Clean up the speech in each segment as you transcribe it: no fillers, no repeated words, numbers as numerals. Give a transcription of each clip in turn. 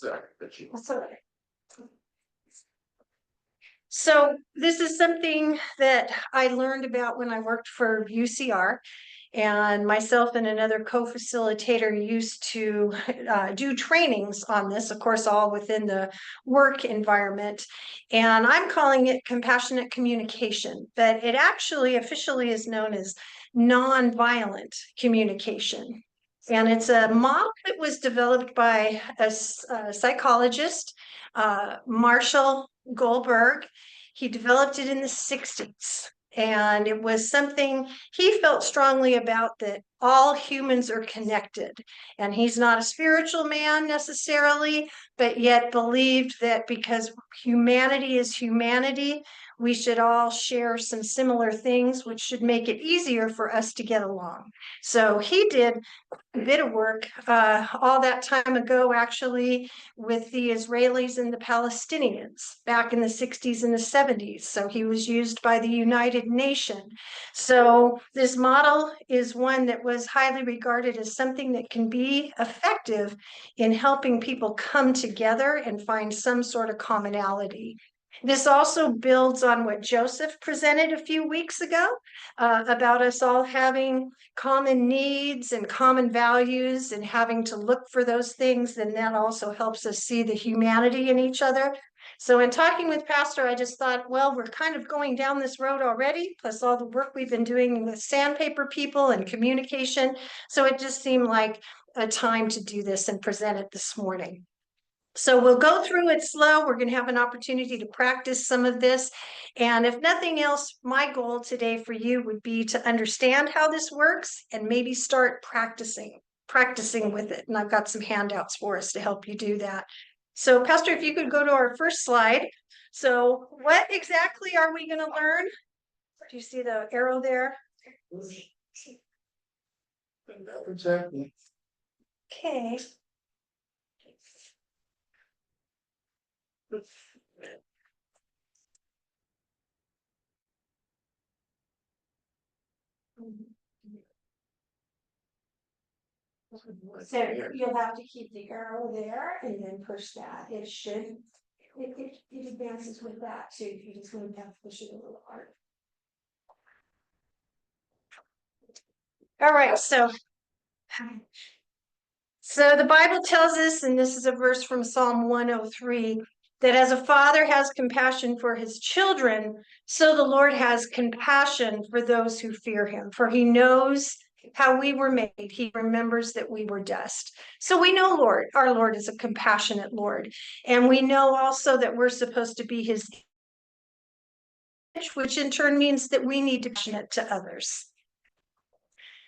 That's all right. So this is something that I learned about when I worked for UCR, and myself and another co-facilitator used to do trainings on this, of course, all within the work environment. And I'm calling it compassionate communication, but it actually officially is known as nonviolent communication. And it's a model that was developed by a psychologist, Marshall Goldberg. He developed it in the 60s. And it was something he felt strongly about, that all humans are connected. And he's not a spiritual man necessarily, but yet believed that because humanity is humanity, we should all share some similar things, which should make it easier for us to get along. So he did a bit of work all that time ago, actually, with the Israelis and the Palestinians back in the 60s and the 70s. So he was used by the United Nations. So this model is one that was highly regarded as something that can be effective in helping people come together and find some sort of commonality. This also builds on what Joseph presented a few weeks ago about us all having common needs and common values and having to look for those things. Then that also helps us see the humanity in each other. So in talking with Pastor, I just thought, well, we're kind of going down this road already, plus all the work we've been doing with sandpaper people and communication. So it just seemed like a time to do this and present it this morning. So we'll go through it slow. We're going to have an opportunity to practice some of this. And if nothing else, my goal today for you would be to understand how this works and maybe start practicing with it. And I've got some handouts for us to help you do that. So Pastor, if you could go to our first slide. So what exactly are we going to learn? Do you see the arrow there? Exactly. Okay. So you'll have to keep the arrow there and then push that. It should, it advances with that too. You just want to have to push it a little hard. All right, so the Bible tells us, and this is a verse from Psalm 103, that as a father has compassion for his children, so the Lord has compassion for those who fear him, for he knows how we were made. He remembers that we were dust. So we know our Lord is a compassionate Lord. And we know also that we're supposed to be his image, which in turn means that we need to be compassionate to others.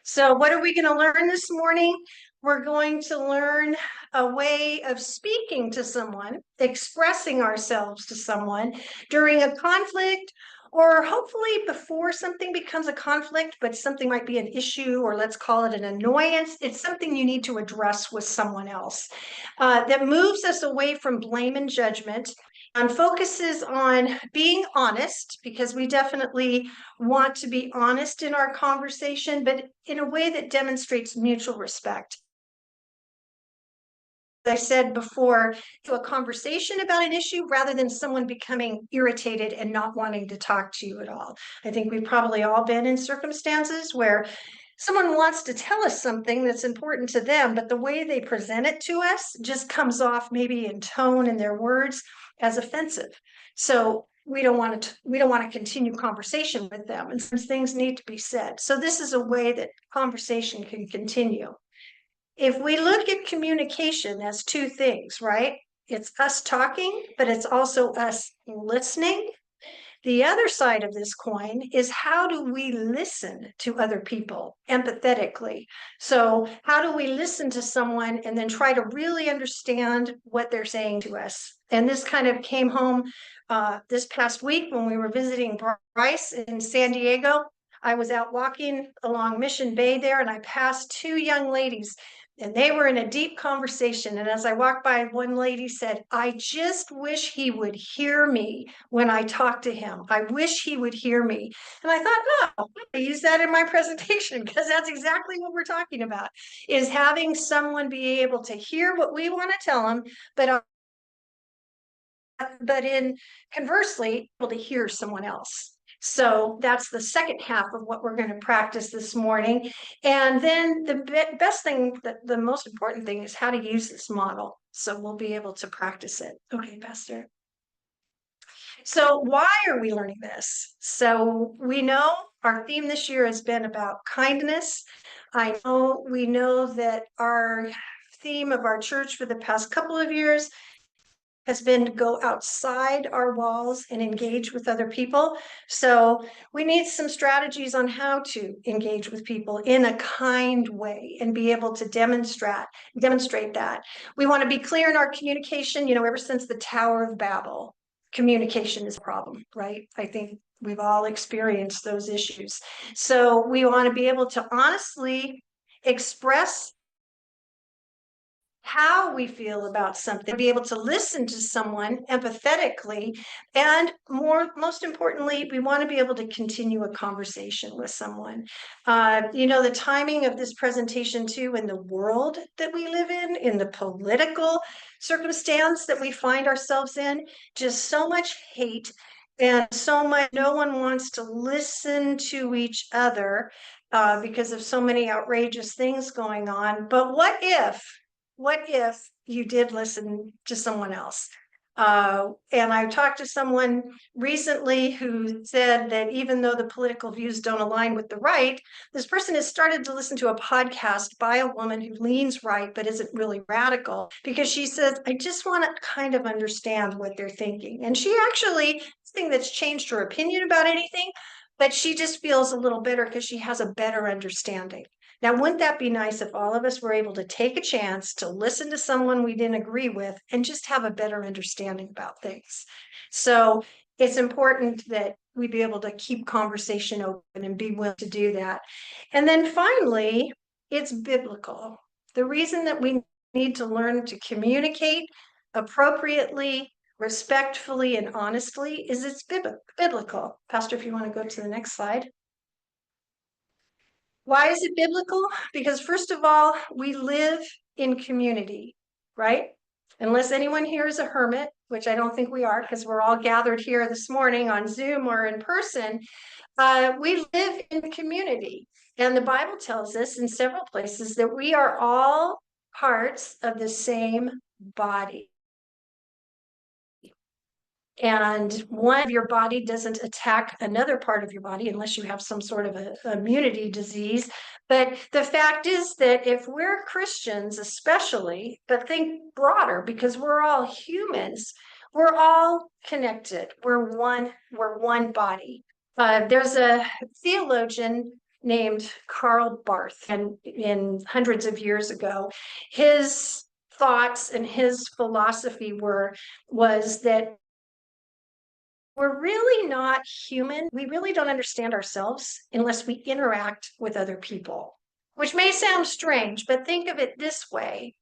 So what are we going to learn this morning? We're going to learn a way of speaking to someone, expressing ourselves to someone during a conflict, or hopefully before something becomes a conflict, but something might be an issue, or let's call it an annoyance. It's something you need to address with someone else that moves us away from blame and judgment and focuses on being honest, because we definitely want to be honest in our conversation, but in a way that demonstrates mutual respect. As I said before, to a conversation about an issue rather than someone becoming irritated and not wanting to talk to you at all. I think we've probably all been in circumstances where someone wants to tell us something that's important to them, but the way they present it to us just comes off, maybe in tone and their words, as offensive. So we don't want to continue conversation with them, and some things need to be said. So this is a way that conversation can continue. If we look at communication as two things, right? It's us talking, but it's also us listening. The other side of this coin is, how do we listen to other people empathetically? So how do we listen to someone and then try to really understand what they're saying to us? And this kind of came home this past week when we were visiting Bryce in San Diego. I was out walking along Mission Bay there, and I passed two young ladies, and they were in a deep conversation. And as I walked by, one lady said, "I just wish he would hear me when I talk to him. I wish he would hear me." And I thought, oh, I use that in my presentation, because that's exactly what we're talking about, is having someone be able to hear what we want to tell them, but in conversely, able to hear someone else. So that's the second half of what we're going to practice this morning. And then the best thing, the most important thing, is how to use this model. So we'll be able to practice it. Okay, Pastor. So why are we learning this? So we know our theme this year has been about kindness. We know that our theme of our church for the past couple of years has been to go outside our walls and engage with other people. So we need some strategies on how to engage with people in a kind way and be able to demonstrate that. We want to be clear in our communication. Ever since the Tower of Babel, communication is a problem, right? I think we've all experienced those issues. So we want to be able to honestly express how we feel about something, be able to listen to someone empathetically, and most importantly, we want to be able to continue a conversation with someone. The timing of this presentation too, in the world that we live in the political circumstance that we find ourselves in, just so much hate and so much, no one wants to listen to each other because of so many outrageous things going on. But what if you did listen to someone else? And I talked to someone recently who said that even though the political views don't align with the right, this person has started to listen to a podcast by a woman who leans right but isn't really radical, because she says, I just want to kind of understand what they're thinking. And she actually, thing that's changed her opinion about anything, but she just feels a little better because she has a better understanding. Now, wouldn't that be nice if all of us were able to take a chance to listen to someone we didn't agree with and just have a better understanding about things? So it's important that we be able to keep conversation open and be willing to do that. And then finally, it's biblical. The reason that we need to learn to communicate appropriately, respectfully, and honestly is it's biblical. Pastor, if you want to go to the next slide. Why is it biblical? Because first of all, we live in community, right? Unless anyone here is a hermit, which I don't think we are, because we're all gathered here this morning on Zoom or in person. We live in community. And the Bible tells us in several places that we are all parts of the same body. And one of your body doesn't attack another part of your body unless you have some sort of a immunity disease. But the fact is that if we're Christians, especially, but think broader, because we're all humans, we're all connected. We're one body. There's a theologian named Karl Barth, and in hundreds of years ago, his thoughts and his philosophy was that we're really not human. We really don't understand ourselves unless we interact with other people, which may sound strange, but think of it this way.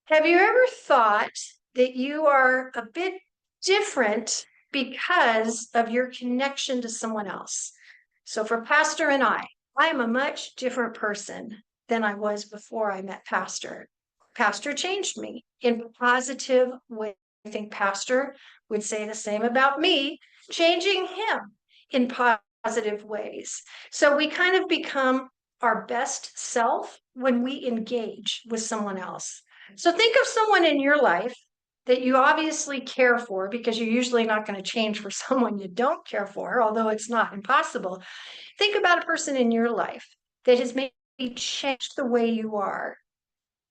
Have you ever thought that you are a bit different because of your connection to someone else? So for Pastor and I am a much different person than I was before I met Pastor. Pastor changed me in a positive way. I think Pastor would say the same about me, changing him in positive ways. So we kind of become our best self when we engage with someone else. So think of someone in your life that you obviously care for, because you're usually not going to change for someone you don't care for, although it's not impossible. Think about a person in your life that has maybe changed the way you are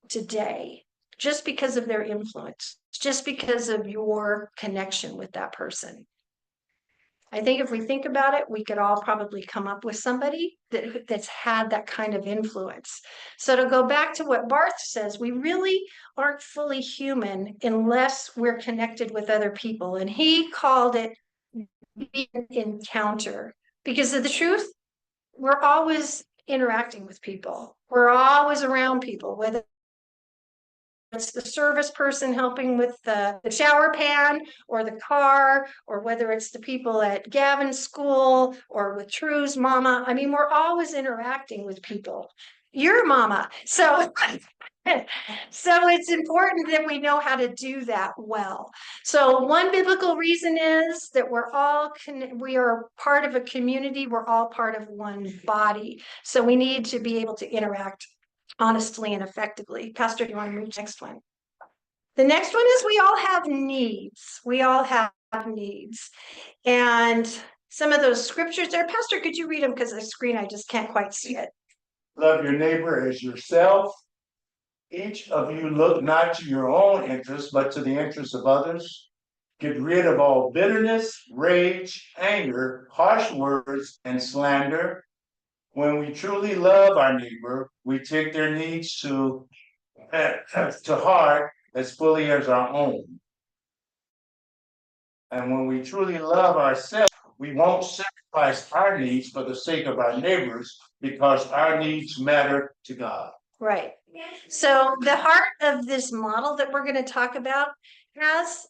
today just because of their influence, just because of your connection with that person. I think if we think about it, we could all probably come up with somebody that's had that kind of influence. So to go back to what Barth says, we really aren't fully human unless we're connected with other people. And he called it an encounter, because of the truth, we're always interacting with people. We're always around people, whether it's the service person helping with the shower pan or the car, or whether it's the people at Gavin's school or with True's mama. I mean, we're always interacting with people. Your mama. So so it's important that we know how to do that well. So one biblical reason is that we are part of a community. We're all part of one body. So we need to be able to interact honestly and effectively. Pastor, do you want to move to the next one? The next one is we all have needs. We all have needs. And some of those scriptures there, Pastor, could you read them? Because the screen, I just can't quite see it. Love your neighbor as yourself. Each of you look not to your own interests, but to the interests of others. Get rid of all bitterness, rage, anger, harsh words, and slander. When we truly love our neighbor, we take their needs to heart as fully as our own. And when we truly love ourselves, we won't sacrifice our needs for the sake of our neighbors, because our needs matter to God. Right. So the heart of this model that we're going to talk about has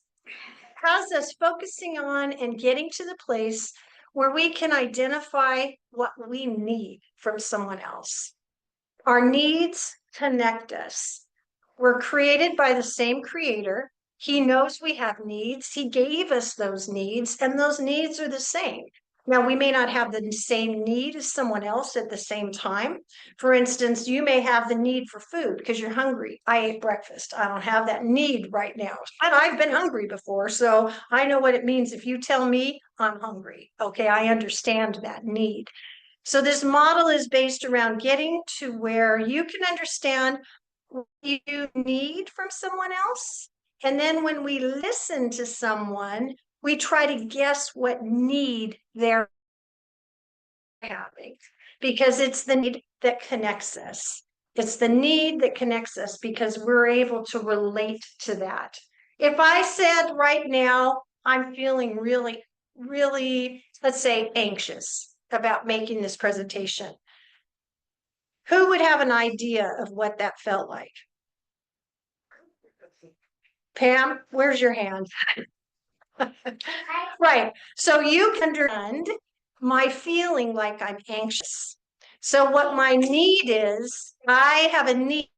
us focusing on and getting to the place where we can identify what we need from someone else. Our needs connect us. We're created by the same creator. He knows we have needs. He gave us those needs, and those needs are the same. Now, we may not have the same need as someone else at the same time. For instance, you may have the need for food because you're hungry. I ate breakfast. I don't have that need right now. And I've been hungry before, so I know what it means if you tell me I'm hungry. Okay, I understand that need. So this model is based around getting to where you can understand what you need from someone else. And then when we listen to someone, we try to guess what need they're having, because it's the need that connects us. It's the need that connects us because we're able to relate to that. If I said right now, I'm feeling really, really, let's say, anxious about making this presentation, who would have an idea of what that felt like? Pam, where's your hand? Right. So you can understand my feeling like I'm anxious. So what my need is, I have a need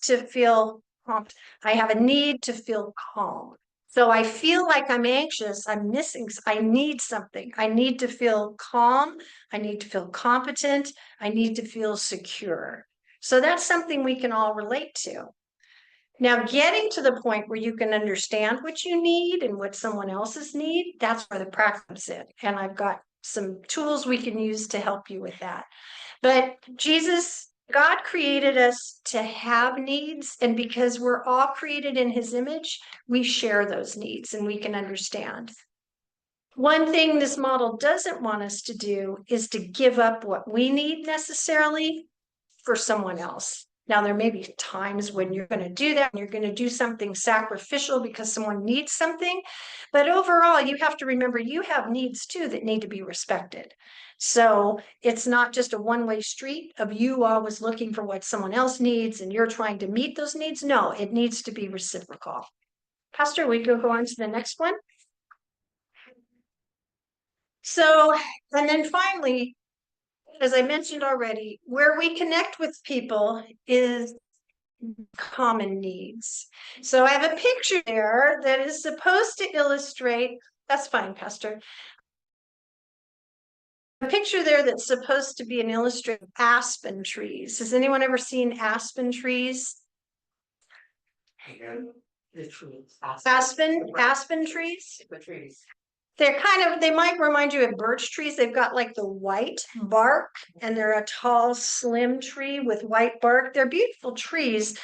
to feel calm. I have a need to feel calm. So I feel like I'm anxious. I'm missing. I need something. I need to feel calm. I need to feel competent. I need to feel secure. So that's something we can all relate to. Now, getting to the point where you can understand what you need and what someone else's need, that's where the practice is. And I've got some tools we can use to help you with that. But God created us to have needs. And because we're all created in his image, we share those needs and we can understand. One thing this model doesn't want us to do is to give up what we need necessarily for someone else. Now, there may be times when you're going to do that and you're going to do something sacrificial because someone needs something. But overall, you have to remember you have needs too that need to be respected. So it's not just a one-way street of you always looking for what someone else needs and you're trying to meet those needs. No, it needs to be reciprocal. Pastor, we can go on to the next one. So, and then finally, as I mentioned already, where we connect with people is common needs. So I have a picture there that is supposed to illustrate, that's fine, Pastor. A picture there that's supposed to be an illustration of aspen trees. Has anyone ever seen aspen trees? Aspen trees? They might remind you of birch trees. They've got like the white bark and they're a tall, slim tree with white bark. They're beautiful trees.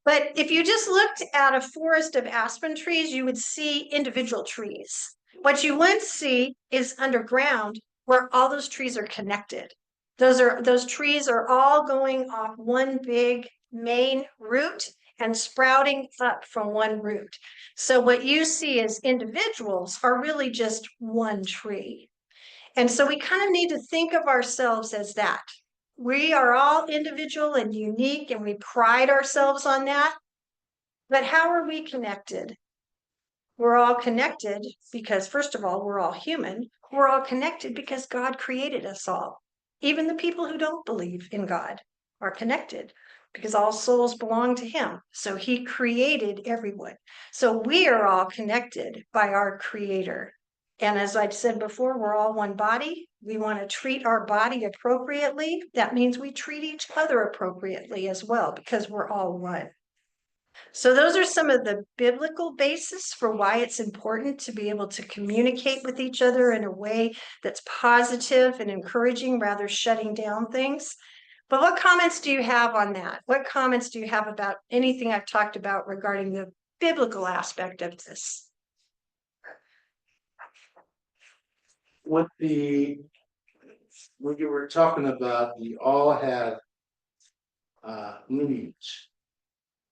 But if you just looked at a forest of aspen trees, you would see individual trees. What you wouldn't see is underground where all those trees are connected. Those trees are all going off one big main root and sprouting up from one root. So what you see as individuals are really just one tree. And so we kind of need to think of ourselves as that. We are all individual and unique, and we pride ourselves on that. But how are we connected? We're all connected because, first of all, we're all human. We're all connected because God created us all. Even the people who don't believe in God are connected because all souls belong to Him. So He created everyone. So we are all connected by our Creator. And as I've said before, we're all one body. We want to treat our body appropriately. That means we treat each other appropriately as well because we're all one. So those are some of the biblical basis for why it's important to be able to communicate with each other in a way that's positive and encouraging rather shutting down things. But what comments do you have on that? What comments do you have about anything I've talked about regarding the biblical aspect of this? With when you were talking about, we all have needs,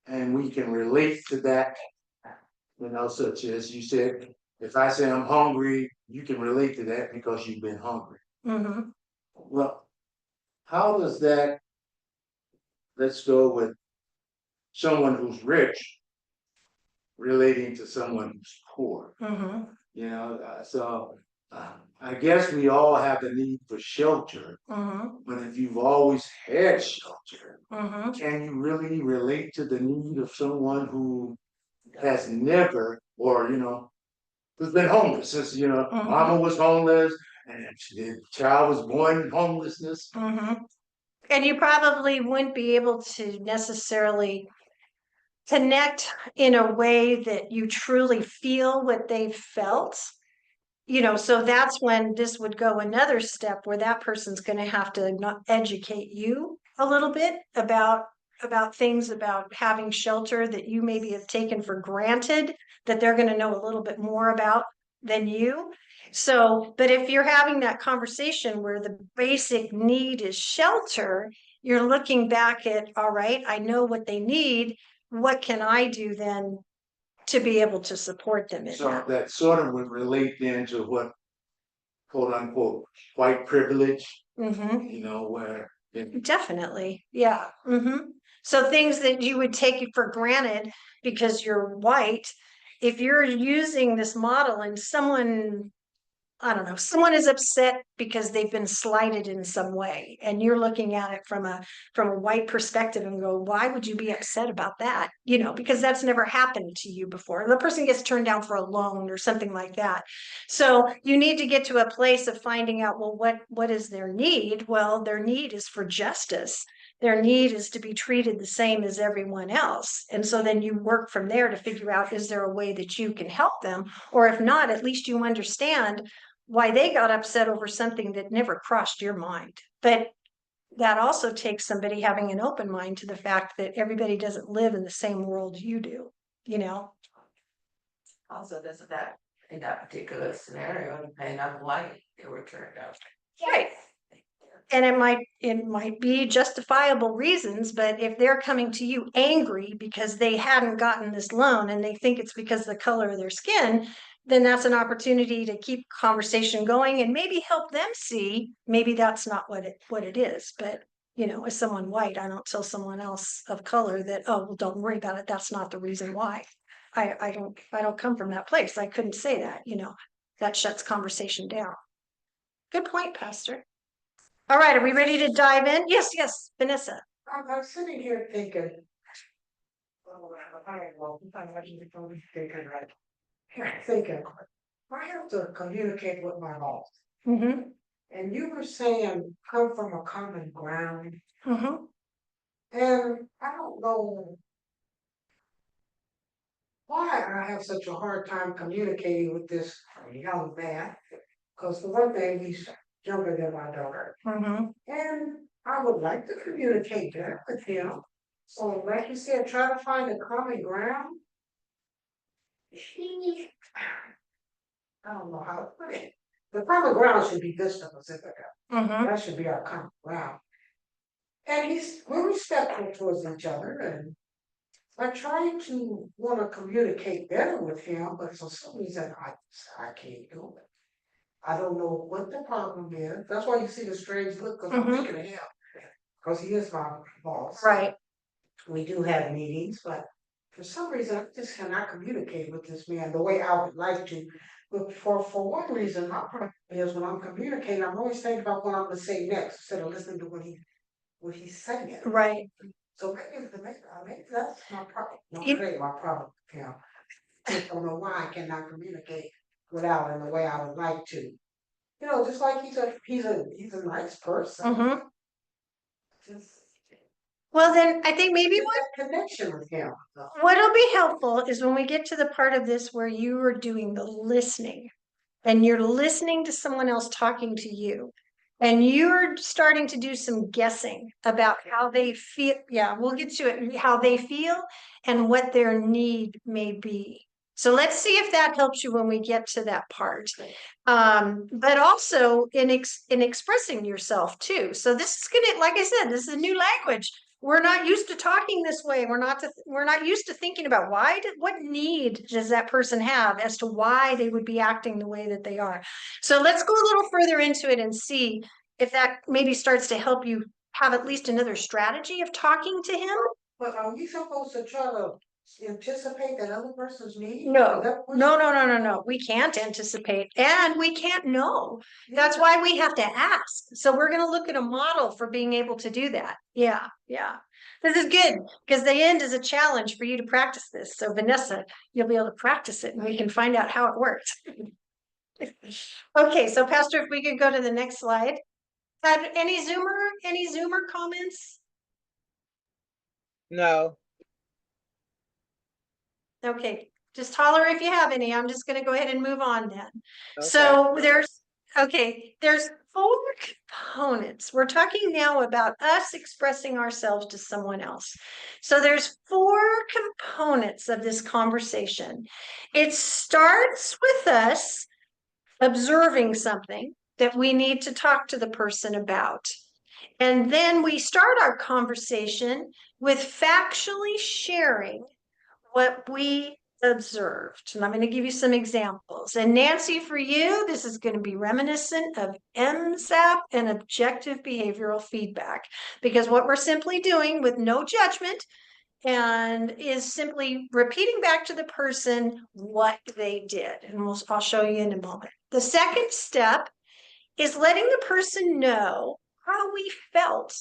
and we can relate to that, such as you said, if I say I'm hungry, you can relate to that because you've been hungry. Mm-hmm. Well, how does that, let's go with someone who's rich relating to someone who's poor, Mm-hmm. I guess we all have a need for shelter, Mm-hmm. but if you've always had shelter, Mm-hmm. can you really relate to the need of someone who has never, or who's been homeless since Mhm. mama was homeless and the child was born in homelessness? Mm-hmm. And you probably wouldn't be able to necessarily connect in a way that you truly feel what they've felt. So that's when this would go another step where that person's going to have to not educate you a little bit about things about having shelter that you maybe have taken for granted that they're going to know a little bit more about than you. So, but if you're having that conversation where the basic need is shelter, you're looking back at, all right, I know what they need. What can I do then to be able to support them in So that? that sort of would relate then to what, quote unquote, white privilege, Mm-hmm. where Definitely. Yeah. Mm-hmm. So things that you would take for granted because you're white, if you're using this model and someone, I don't know, someone is upset because they've been slighted in some way, and you're looking at it from a white perspective and go, why would you be upset about that? Because that's never happened to you before. The person gets turned down for a loan or something like that. So you need to get to a place of finding out, well, what is their need? Well, their need is for justice. Their need is to be treated the same as everyone else. And so then you work from there to figure out, is there a way that you can help them? Or if not, at least you understand why they got upset over something that never crossed your mind. But that also takes somebody having an open mind to the fact that everybody doesn't live in the same world you do, Also, doesn't that, in that particular scenario, depend on why they were turned out. Right. And it might be justifiable reasons, but if they're coming to you angry because they hadn't gotten this loan and they think it's because of the color of their skin, then that's an opportunity to keep conversation going and maybe help them see maybe that's not what it is. But as someone white, I don't tell someone else of color that, oh, well, don't worry about it. That's not the reason why. I don't come from that place. I couldn't say that, that shuts conversation down. Good point, Pastor. All right, are we ready to dive in? Yes, Vanessa. I'm sitting here thinking, thinking, I have to communicate with my boss. Mm-hmm. And you were saying, come from a common ground. Mm-hmm. And I don't know why I have such a hard time communicating with this young man. Because for one thing, he's younger than my daughter. Mm-hmm. And I would like to communicate that with him. So, like you said, try to find a common ground. I don't know how to put it. The common ground should be Vista Pacifica. Mm-hmm. That should be our common ground. And we're respectful towards each other, and I try to want to communicate better with him, but for some reason I can't do it. I don't know what the problem is. That's why you see the strange look, because I'm Mhm. thinking of him. Because he is my boss. Right. We do have meetings, but for some reason, I just cannot communicate with this man the way I would like to. But for one reason, my problem is when I'm communicating, I'm always thinking about what I'm gonna say next instead of listening to what he's saying. Right. So maybe that's my problem. Not You- really my problem, you know. Just don't know why I cannot communicate without in the way I would like to. You know, just like he's a nice person. Mhm. Just Well, then I think maybe get that connection with him. what'll be helpful is when we get to the part of this where you are doing the listening and you're listening to someone else talking to you and you're starting to do some guessing about how they feel. Yeah, we'll get to it, how they feel and what their need may be. So let's see if that helps you when we get to that part. But also in expressing yourself too. So this is gonna, like I said, this is a new language. We're not used to talking this way. We're not used to thinking about what need does that person have as to why they would be acting the way that they are. So let's go a little further into it and see if that maybe starts to help you have at least another strategy of talking to him. But are we supposed to try to anticipate that other person's need? No, Is that what- no. We can't anticipate and we can't know. That's why we have to ask. So we're going to look at a model for being able to do that. Yeah, yeah. This is good because the end is a challenge for you to practice this. So Vanessa, you'll be able to practice it and we can find out how it works. Okay, so Pastor, if we could go to the next slide. Had any Zoomer comments? No. Okay, just holler if you have any. I'm just gonna go ahead and move on then. Okay. So there's 4 components. We're talking now about us expressing ourselves to someone else. So there's 4 components of this conversation. It starts with us observing something that we need to talk to the person about. And then we start our conversation with factually sharing what we observed. And I'm going to give you some examples. And Nancy, for you, this is going to be reminiscent of MSAP and objective behavioral feedback, because what we're simply doing with no judgment and is simply repeating back to the person what they did. And I'll show you in a moment. The second step is letting the person know how we felt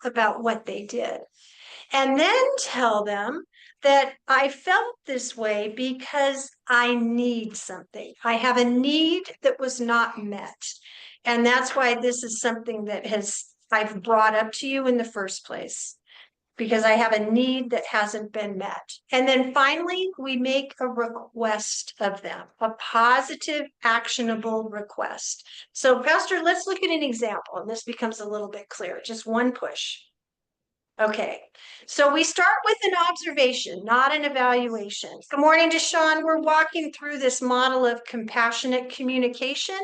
about what they did. And then tell them that I felt this way because I need something. I have a need that was not met. And that's why this is something that I've brought up to you in the first place, because I have a need that hasn't been met. And then finally, we make a request of them, a positive, actionable request. So, Pastor, let's look at an example, and this becomes a little bit clearer. Just one push. Okay, so we start with an observation, not an evaluation. Good morning, Deshaun. We're walking through this model of compassionate communication,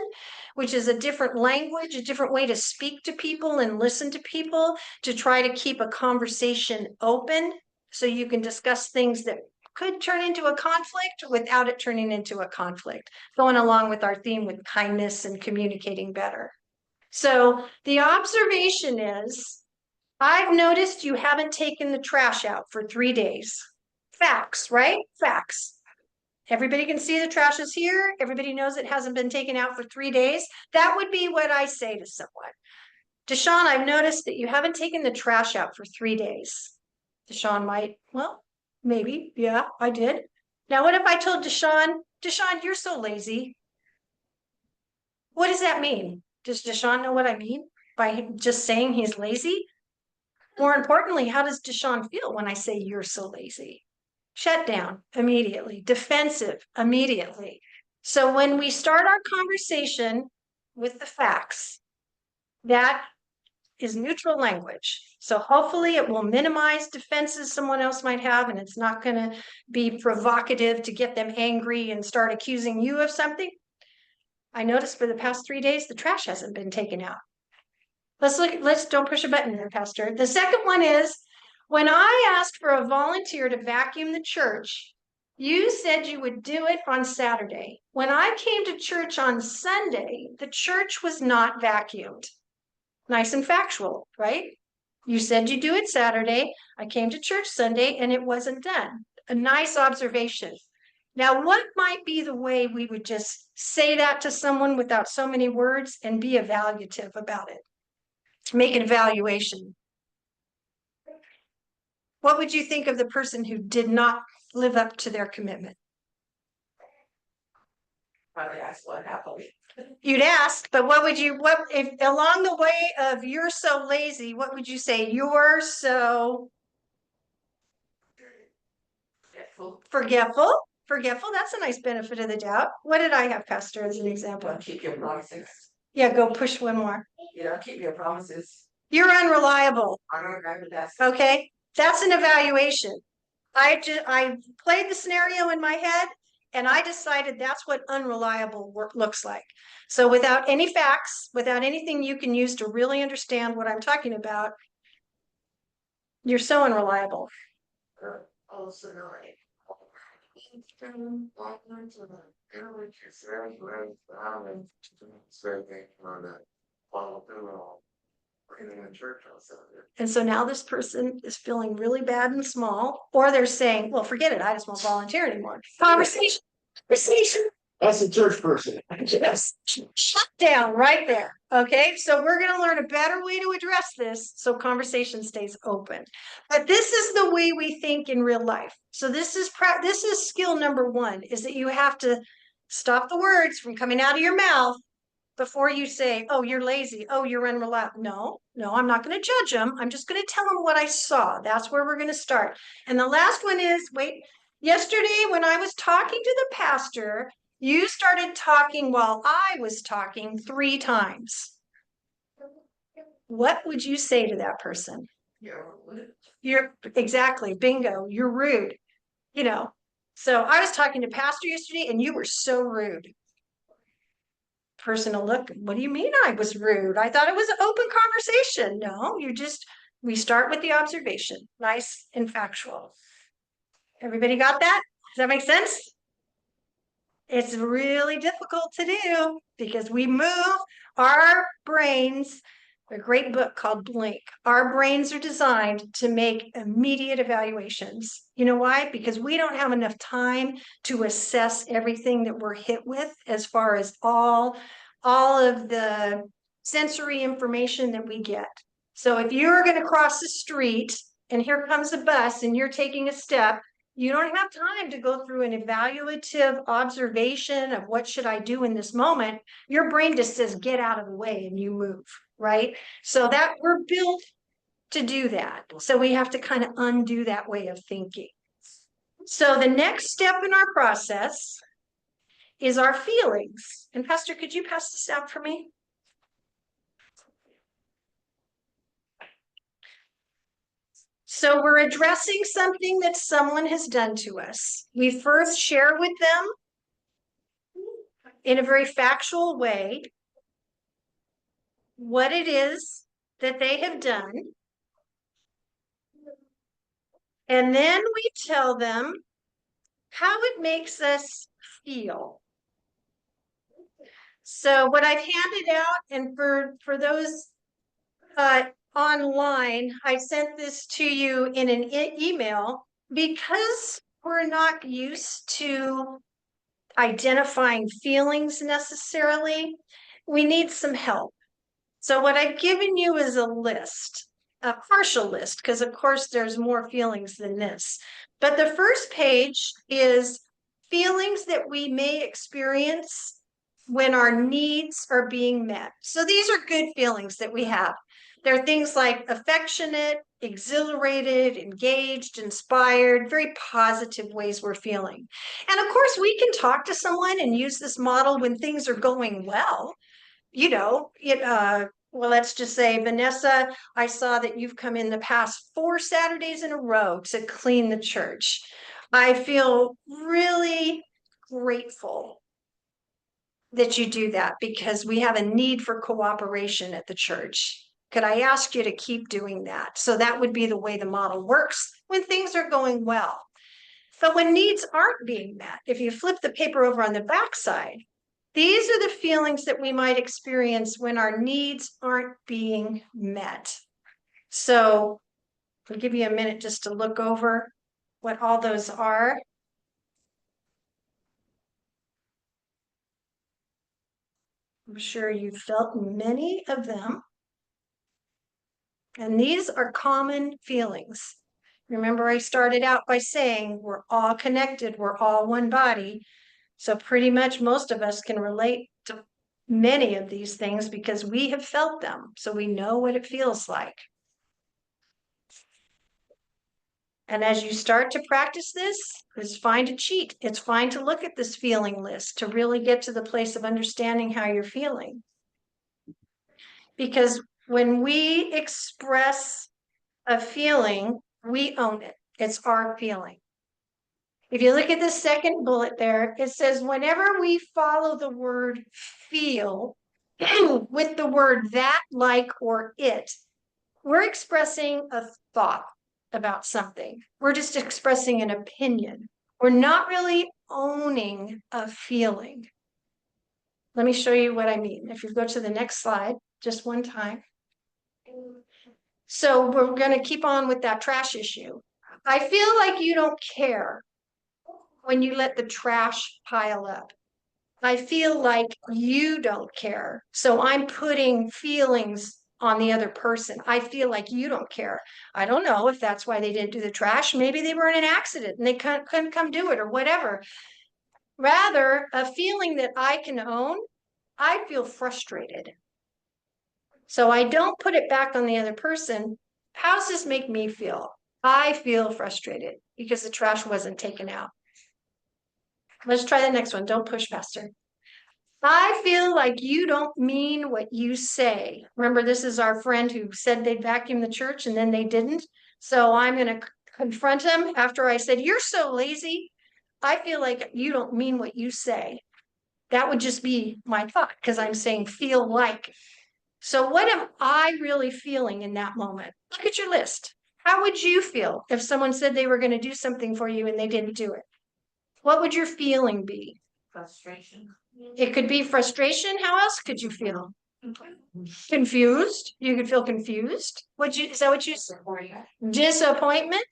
which is a different language, a different way to speak to people and listen to people to try to keep a conversation open so you can discuss things that could turn into a conflict without it turning into a conflict, going along with our theme with kindness and communicating better. So the observation is, I've noticed you haven't taken the trash out for 3 days. Facts, right? Facts. Everybody can see the trash is here. Everybody knows it hasn't been taken out for 3 days. That would be what I say to someone. Deshaun, I've noticed that you haven't taken the trash out for 3 days. Deshaun might, well, maybe. Yeah, I did. Now, what if I told Deshaun, you're so lazy? What does that mean? Does Deshaun know what I mean by just saying he's lazy? More importantly, how does Deshaun feel when I say you're so lazy? Shut down immediately, defensive immediately. So when we start our conversation with the facts, that is neutral language. So hopefully it will minimize defenses someone else might have, and it's not going to be provocative to get them angry and start accusing you of something. I noticed for the past 3 days, the trash hasn't been taken out. Let's don't push a button here, Pastor. The second one is, when I asked for a volunteer to vacuum the church, You said you would do it on Saturday. When I came to church on Sunday, the church was not vacuumed. Nice and factual, right? You said you do it Saturday. I came to church Sunday and it wasn't done. A nice observation. Now, what might be the way we would just say that to someone without so many words and be evaluative about it? Make an evaluation. What would you think of the person who did not live up to their commitment? Probably ask what happened. You'd ask, but what if along the way of you're so lazy, what would you say? You're so forgetful. Forgetful, that's a nice benefit of the doubt. What did I have, Pastor, as an example? Don't keep your promises. Yeah, go push one more. You don't keep your promises. You're unreliable. I don't agree with that. Okay, that's an evaluation. I played the scenario in my head and I decided that's what unreliable work looks like. So without any facts, without anything you can use to really understand what I'm talking about, you're so unreliable. Also, like, And so now this person is feeling really bad and small, or they're saying, well, forget it, I just won't volunteer anymore. Conversation. That's a church person. Yes. Shut down right there. Okay, so we're going to learn a better way to address this so conversation stays open. But this is the way we think in real life. So this is skill number one, is that you have to stop the words from coming out of your mouth before you say, oh, you're lazy. Oh, you're unreliable. No, I'm not going to judge them. I'm just going to tell them what I saw. That's where we're going to start. And the last one is, yesterday when I was talking to the pastor, you started talking while I was talking 3 times. What would you say to that person? You're exactly, bingo, you're rude. So I was talking to pastor yesterday and you were so rude. Person will look, what do you mean I was rude? I thought it was an open conversation. No, we start with the observation, nice and factual. Everybody got that? Does that make sense? It's really difficult to do because we move our brains. A great book called Blink. Our brains are designed to make immediate evaluations. You know why? Because we don't have enough time to assess everything that we're hit with as far as all of the sensory information that we get. So if you're going to cross the street and here comes a bus and you're taking a step, you don't have time to go through an evaluative observation of what should I do in this moment. Your brain just says, get out of the way and you move, right? So that we're built to do that. So we have to kind of undo that way of thinking. So the next step in our process is our feelings. And Pastor, could you pass this out for me? So we're addressing something that someone has done to us. We first share with them in a very factual way what it is that they have done. And then we tell them how it makes us feel. So what I've handed out, and for those online, I sent this to you in an email because we're not used to identifying feelings necessarily. We need some help. So what I've given you is a list, a partial list, because of course there's more feelings than this. But the first page is feelings that we may experience when our needs are being met. So these are good feelings that we have. They're things like affectionate, exhilarated, engaged, inspired, very positive ways we're feeling. And of course, we can talk to someone and use this model when things are going well. Well, let's just say, Vanessa, I saw that you've come in the past 4 Saturdays in a row to clean the church. I feel really grateful that you do that because we have a need for cooperation at the church. Could I ask you to keep doing that? So that would be the way the model works when things are going well. But when needs aren't being met, if you flip the paper over on the backside, these are the feelings that we might experience when our needs aren't being met. So I'll give you a minute just to look over what all those are. I'm sure you've felt many of them. And these are common feelings. Remember, I started out by saying we're all connected, we're all one body. So pretty much most of us can relate to many of these things because we have felt them. So we know what it feels like. And as you start to practice this, it's fine to cheat. It's fine to look at this feeling list to really get to the place of understanding how you're feeling. Because when we express a feeling, we own it. It's our feeling. If you look at the second bullet there, it says whenever we follow the word feel with the word that, like, or it, we're expressing a thought about something. We're just expressing an opinion. We're not really owning a feeling. Let me show you what I mean. If you go to the next slide, just one time. So we're going to keep on with that trash issue. I feel like you don't care when you let the trash pile up. I feel like you don't care. So I'm putting feelings on the other person. I feel like you don't care. I don't know if that's why they didn't do the trash. Maybe they were in an accident and they couldn't come do it or whatever. Rather, a feeling that I can own, I feel frustrated. So I don't put it back on the other person. How does this make me feel? I feel frustrated because the trash wasn't taken out. Let's try the next one. Don't push, Pastor. I feel like you don't mean what you say. Remember, this is our friend who said they'd vacuum the church and then they didn't. So I'm going to confront him after I said, you're so lazy. I feel like you don't mean what you say. That would just be my thought because I'm saying feel like. So what am I really feeling in that moment? Look at your list. How would you feel if someone said they were going to do something for you and they didn't do it? What would your feeling be? Frustration. It could be frustration. How else could you feel? Confused. You could feel confused. Is that what you said? Disappointment.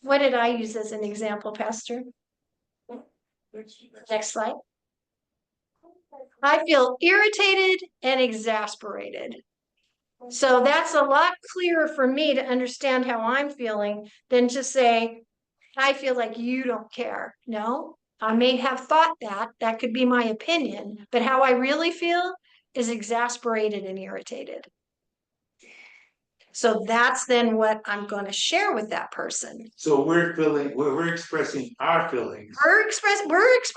What did I use as an example, Pastor? Next slide. I feel irritated and exasperated. So that's a lot clearer for me to understand how I'm feeling than to say, I feel like you don't care. No, I may have thought that could be my opinion, but how I really feel is exasperated and irritated. So that's then what I'm going to share with that person. So we're expressing our feelings.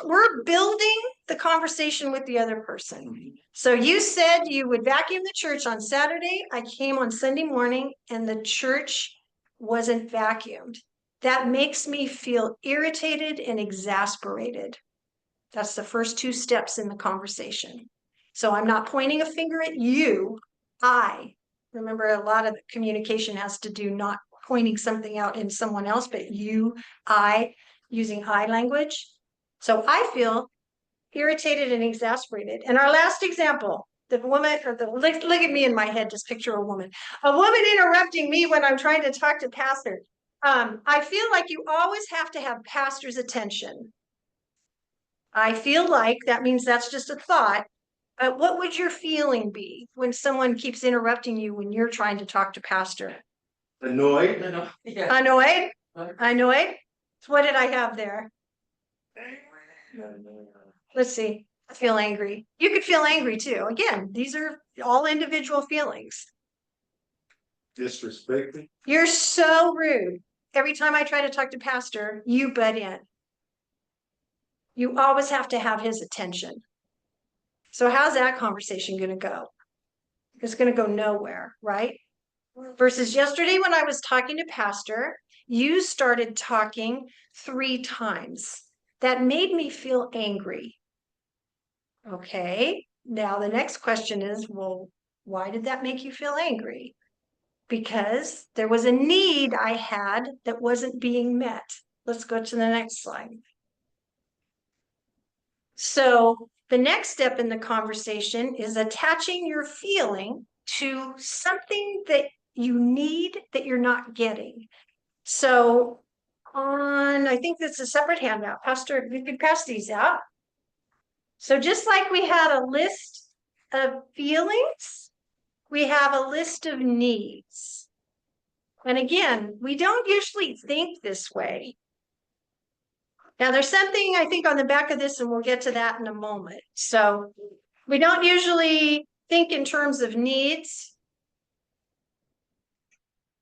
We're building the conversation with the other person. So you said you would vacuum the church on Saturday. I came on Sunday morning and the church wasn't vacuumed. That makes me feel irritated and exasperated. That's the first two steps in the conversation. So I'm not pointing a finger at you. Remember, a lot of the communication has to do not pointing something out in someone else, but you, using I language. So I feel irritated and exasperated. And our last example, the woman, look at me in my head, just picture a woman interrupting me when I'm trying to talk to pastor. I feel like you always have to have pastor's attention. I feel like that means that's just a thought. But what would your feeling be when someone keeps interrupting you when you're trying to talk to pastor? Annoyed? Yeah. Annoyed? Annoyed? So what did I have there? Let's see. I feel angry. You could feel angry too. Again, these are all individual feelings. Disrespected? You're so rude. Every time I try to talk to pastor, you butt in. You always have to have his attention. So how's that conversation going to go? It's going to go nowhere, right? Versus yesterday when I was talking to pastor, you started talking 3 times. That made me feel angry. Okay, now the next question is, well, why did that make you feel angry? Because there was a need I had that wasn't being met. Let's go to the next slide. So the next step in the conversation is attaching your feeling to something that you need that you're not getting. So I think that's a separate handout. Pastor, you could pass these out. So just like we had a list of feelings, we have a list of needs. And again, we don't usually think this way. Now, there's something I think on the back of this, and we'll get to that in a moment. So we don't usually think in terms of needs.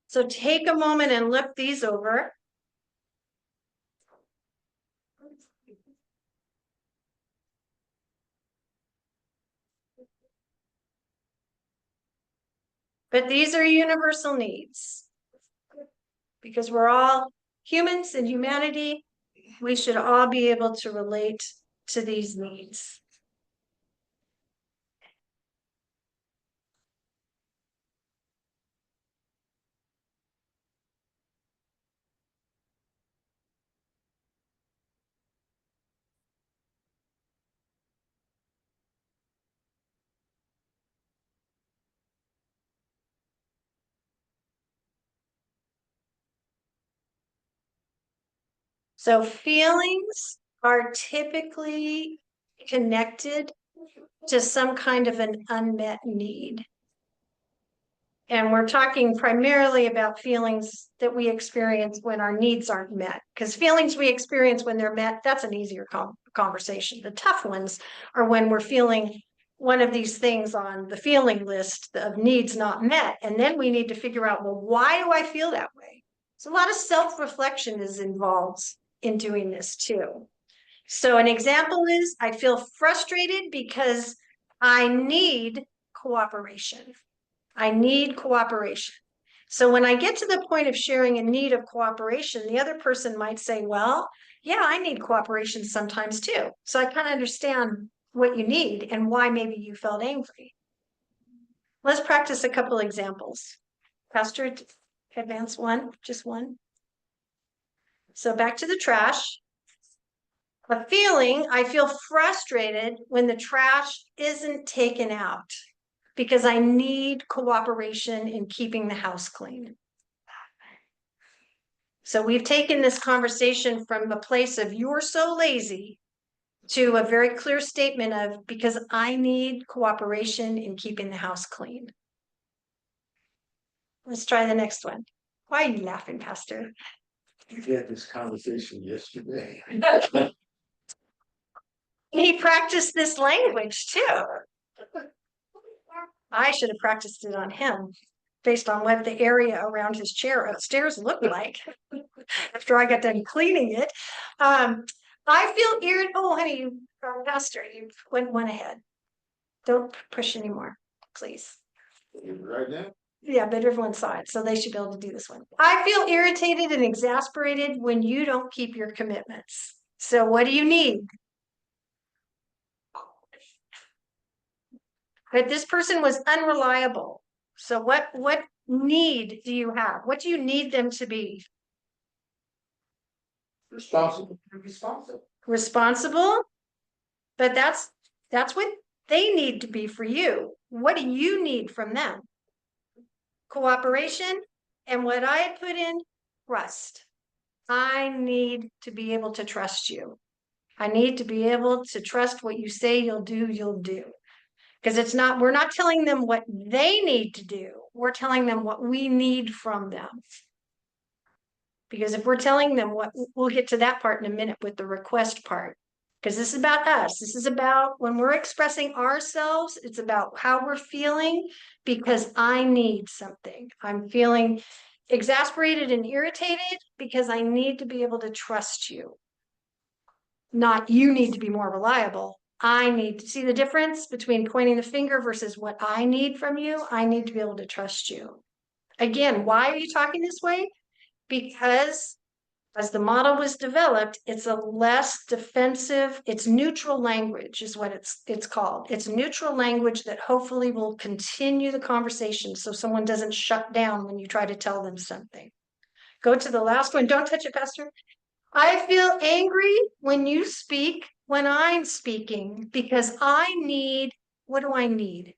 So take a moment and look these over. But these are universal needs. Because we're all humans in humanity, we should all be able to relate to these needs. So feelings are typically connected to some kind of an unmet need. And we're talking primarily about feelings that we experience when our needs aren't met. Because feelings we experience when they're met, that's an easier conversation. The tough ones are when we're feeling one of these things on the feeling list of needs not met. And then we need to figure out, well, why do I feel that way? So a lot of self-reflection is involved in doing this too. So an example is I feel frustrated because I need cooperation. I need cooperation. So when I get to the point of sharing a need of cooperation, the other person might say, well, yeah, I need cooperation sometimes too. So I kind of understand what you need and why maybe you felt angry. Let's practice a couple examples. Pastor, advance one, just one. So back to the trash. A feeling, I feel frustrated when the trash isn't taken out because I need cooperation in keeping the house clean. So we've taken this conversation from a place of you're so lazy to a very clear statement of because I need cooperation in keeping the house clean. Let's try the next one. Why are you laughing, Pastor? We had this conversation yesterday. He practiced this language too. I should have practiced it on him based on what the area around his chair upstairs looked like after I got done cleaning it. I feel irritated. Oh, honey, you Pastor, you went one ahead. Don't push anymore, please. Right now? Yeah, but everyone saw it, so they should be able to do this one. I feel irritated and exasperated when you don't keep your commitments. So what do you need? But this person was unreliable. So what need do you have? What do you need them to be? Responsible. Responsible? But that's what they need to be for you. What do you need from them? Cooperation, and what I had put in, trust. I need to be able to trust you. I need to be able to trust what you say you'll do. Because we're not telling them what they need to do. We're telling them what we need from them. Because if we're telling them we'll get to that part in a minute with the request part. Because this is about us. This is about when we're expressing ourselves, it's about how we're feeling because I need something. I'm feeling exasperated and irritated because I need to be able to trust you. Not you need to be more reliable. I need to see the difference between pointing the finger versus what I need from you. I need to be able to trust you. Again, why are you talking this way? Because as the model was developed, it's a less defensive, it's neutral language is what it's called. It's neutral language that hopefully will continue the conversation so someone doesn't shut down when you try to tell them something. Go to the last one. Don't touch it, Pastor. I feel angry when you speak, when I'm speaking, because I need, what do I need?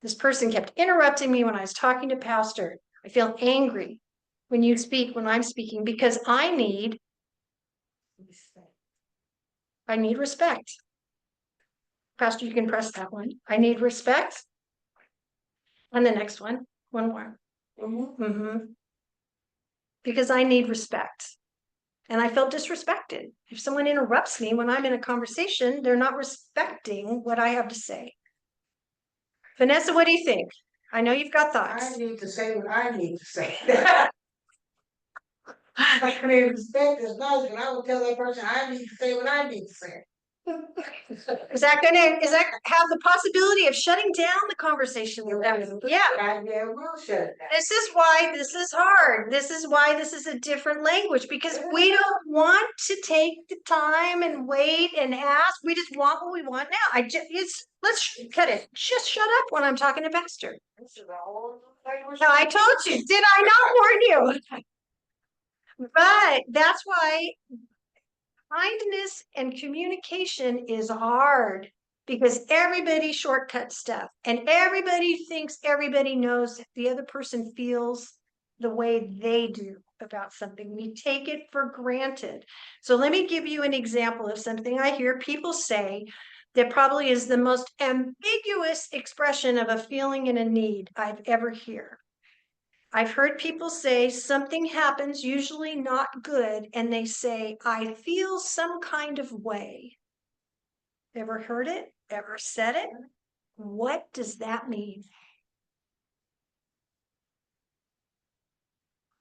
This person kept interrupting me when I was talking to Pastor. I feel angry when you speak, when I'm speaking, because I need respect. Pastor, you can press that one. I need respect. And the next one more. Because I need respect. And I felt disrespected. If someone interrupts me when I'm in a conversation, they're not respecting what I have to say. Vanessa, what do you think? I know you've got I thoughts. need to say what I need to say. I mean, respect is nice, but I would tell that person, I need to say what I need to say. Is that have the possibility of shutting down the conversation with them? Yeah. Yeah, we'll shut it down. This is why this is hard. This is why this is a different language, because we don't want to take the time and wait and ask. We just want what we want now. Let's cut it. Just shut up when I'm talking to Pastor. This is a whole language. No, I told you. Did I not warn you? But that's why kindness and communication is hard, because everybody shortcuts stuff and everybody thinks everybody knows the other person feels the way they do about something. We take it for granted. So let me give you an example of something I hear people say that probably is the most ambiguous expression of a feeling and a need I've ever heard. I've heard people say something happens, usually not good, and they say, I feel some kind of way. Ever heard it? Ever said it? What does that mean?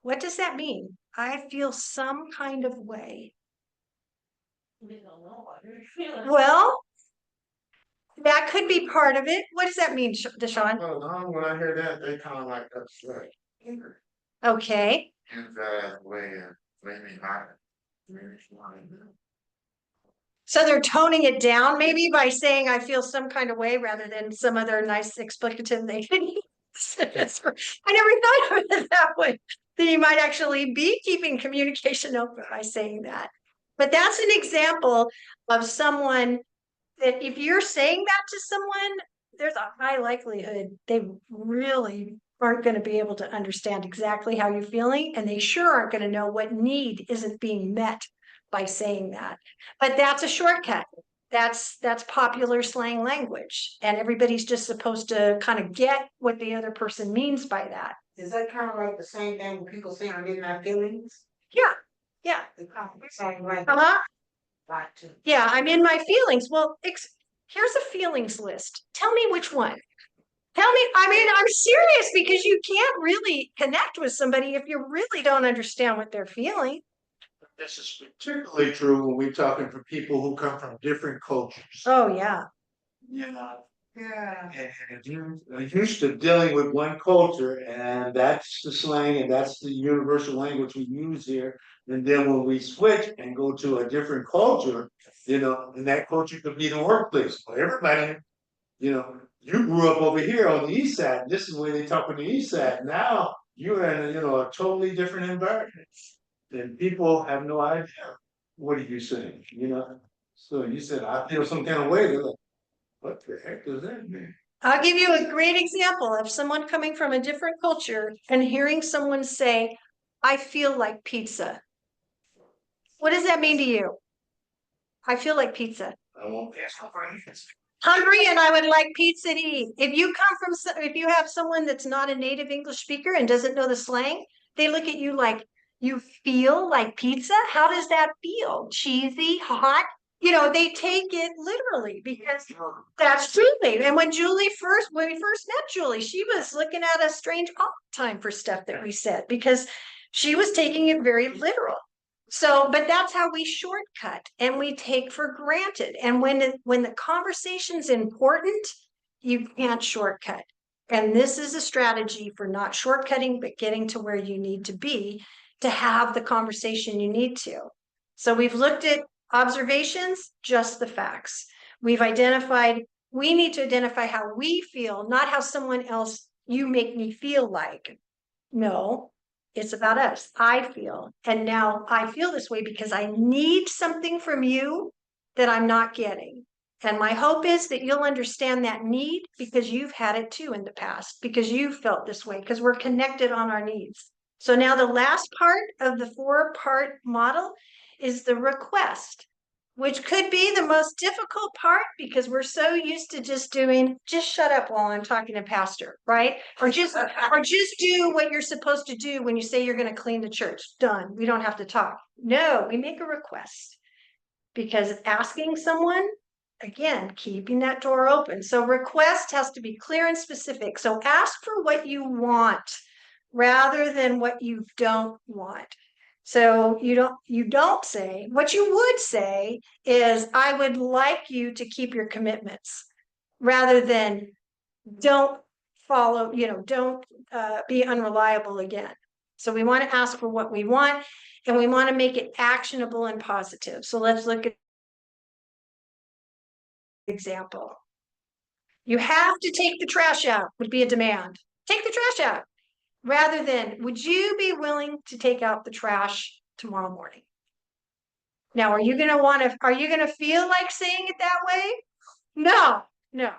What does that mean? I feel some kind of way. We don't know what you're feeling. Well, that could be part of it. What does that mean, Deshaun? Well, now when I hear that, they kind of like upset. Okay. Use that as a way of maybe not. So they're toning it down maybe by saying I feel some kind of way rather than some other nice explicative they can use. I never thought of it that way. That you might actually be keeping communication open by saying that. But that's an example of someone that if you're saying that to someone, there's a high likelihood they really aren't going to be able to understand exactly how you're feeling, and they sure aren't going to know what need isn't being met by saying that. But that's a shortcut. That's popular slang language, and everybody's just supposed to kind of get what the other person means by that. Is that kind of like the same thing when people say I'm in my feelings? Yeah. The kind of same like Uh-huh. too. Yeah, I'm in my feelings. Well, here's a feelings list. Tell me which one. Tell me, I mean, I'm serious, because you can't really connect with somebody if you really don't understand what they're feeling. This is particularly true when we're talking for people who come from different cultures. Oh, yeah. You know, Yeah. and you're used to dealing with one culture, and that's the slang and that's the universal language we use here. And then when we switch and go to a different culture, and that culture could be the workplace. Well, everybody, you grew up over here on the east side. And this is where they talk on the east side. Now you're in a totally different environment. And people have no idea what are you saying, So you said, I feel some kind of way. They're like, what the heck does that mean? I'll give you a great example of someone coming from a different culture and hearing someone say, I feel like pizza. What does that mean to you? I feel like pizza. I won't ask for anything. Hungry, and I would like pizza to eat. If you have someone that's not a native English speaker and doesn't know the slang, they look at you like, you feel like pizza? How does that feel? Cheesy, hot? They take it literally, because that's Julie. And when we first met Julie, she was looking at us strange all the time for stuff that we said, because she was taking it very literal. So, but that's how we shortcut and we take for granted. And when the conversation's important, you can't shortcut. And this is a strategy for not shortcutting, but getting to where you need to be to have the conversation you need to. So we've looked at observations, just the facts. We need to identify how we feel, not how someone else, you make me feel like. No, It's about us. I feel, and now I feel this way because I need something from you that I'm not getting. And my hope is that you'll understand that need because you've had it too in the past, because you felt this way, because we're connected on our needs. So now the last part of the 4-part model is the request, which could be the most difficult part because we're so used to just shut up while I'm talking to pastor, right? Or just do what you're supposed to do when you say you're going to clean the church. Done. We don't have to talk. No, we make a request because asking someone, again, keeping that door open. So request has to be clear and specific. So ask for what you want rather than what you don't want. So you don't say, what you would say is, I would like you to keep your commitments rather than don't follow, don't be unreliable again. So we want to ask for what we want and we want to make it actionable and positive. So let's look at example. You have to take the trash out would be a demand. Take the trash out rather than, would you be willing to take out the trash tomorrow morning? Now, are you going to feel like saying it that way? No.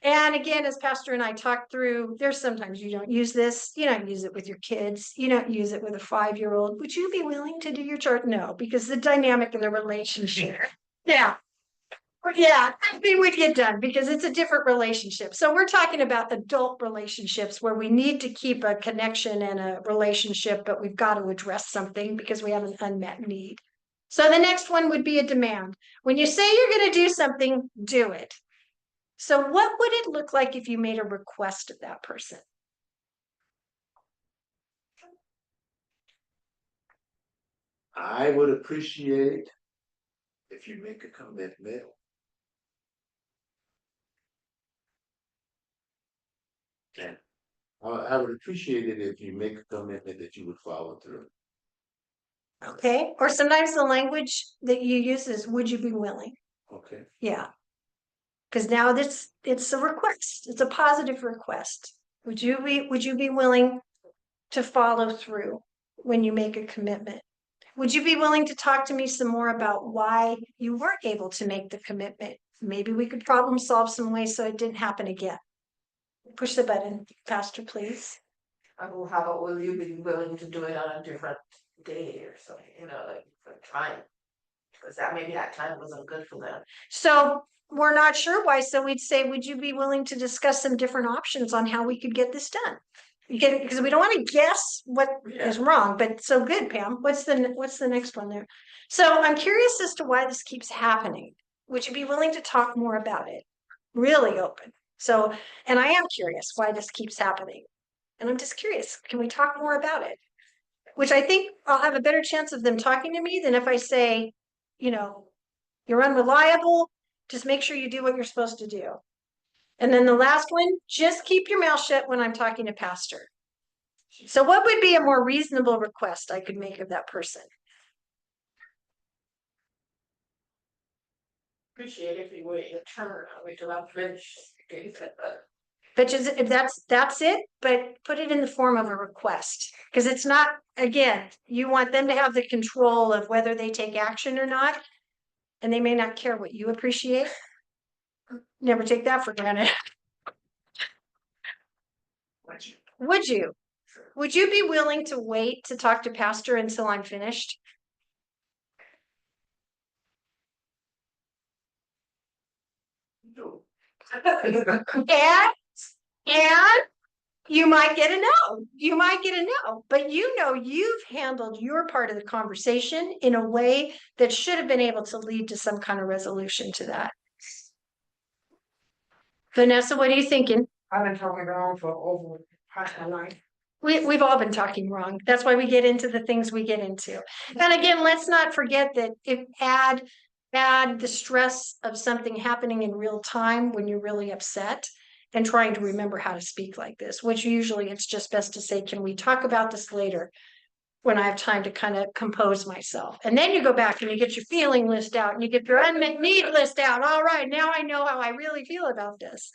And again, as Pastor and I talked through, there's sometimes you don't use this. You don't use it with your kids. You don't use it with a 5-year-old. Would you be willing to do your chores? No, because the dynamic in the relationship. Yeah. Yeah, we would get done because it's a different relationship. So we're talking about adult relationships where we need to keep a connection and a relationship, but we've got to address something because we have an unmet need. So the next one would be a demand. When you say you're going to do something, do it. So what would it look like if you made a request of that person? I would appreciate if you make a commitment. And I would appreciate it if you make a commitment that you would follow through. Okay. Or sometimes the language that you use is, would you be willing? Okay. Yeah. Because now it's a request. It's a positive request. Would you be willing to follow through when you make a commitment? Would you be willing to talk to me some more about why you weren't able to make the commitment? Maybe we could problem solve some ways so it didn't happen again. Push the button, Pastor, please. How about will you be willing to do it on a different day or something, like for time? Because maybe that time wasn't good for them. So we're not sure why. So we'd say, would you be willing to discuss some different options on how we could get this done? Because we don't want to guess what is wrong, but so good, Pam. What's the next one there? So I'm curious as to why this keeps happening. Would you be willing to talk more about it? Really open. So, and I am curious why this keeps happening. And I'm just curious, can we talk more about it? Which I think I'll have a better chance of them talking to me than if I say, you're unreliable, just make sure you do what you're supposed to do. And then the last one, just keep your mouth shut when I'm talking to pastor. So what would be a more reasonable request I could make of that person? Appreciate if you wait your turn, I'll wait till I'm finished. But just, if that's it, but put it in the form of a request. Because it's not, again, you want them to have the control of whether they take action or not. And they may not care what you appreciate. Never take that for granted. Would you? Would you be willing to wait to talk to pastor until I'm finished? No. And you might get a no. You might get a no, but you've handled your part of the conversation in a way that should have been able to lead to some kind of resolution to that. Vanessa, what are you thinking? I've been talking wrong for over half my life. We've all been talking wrong. That's why we get into the things we get into. And again, let's not forget that add the stress of something happening in real time when you're really upset and trying to remember how to speak like this, which usually it's just best to say, can we talk about this later when I have time to kind of compose myself? And then you go back and you get your feeling list out and you get your unmet need list out. All right, now I know how I really feel about this.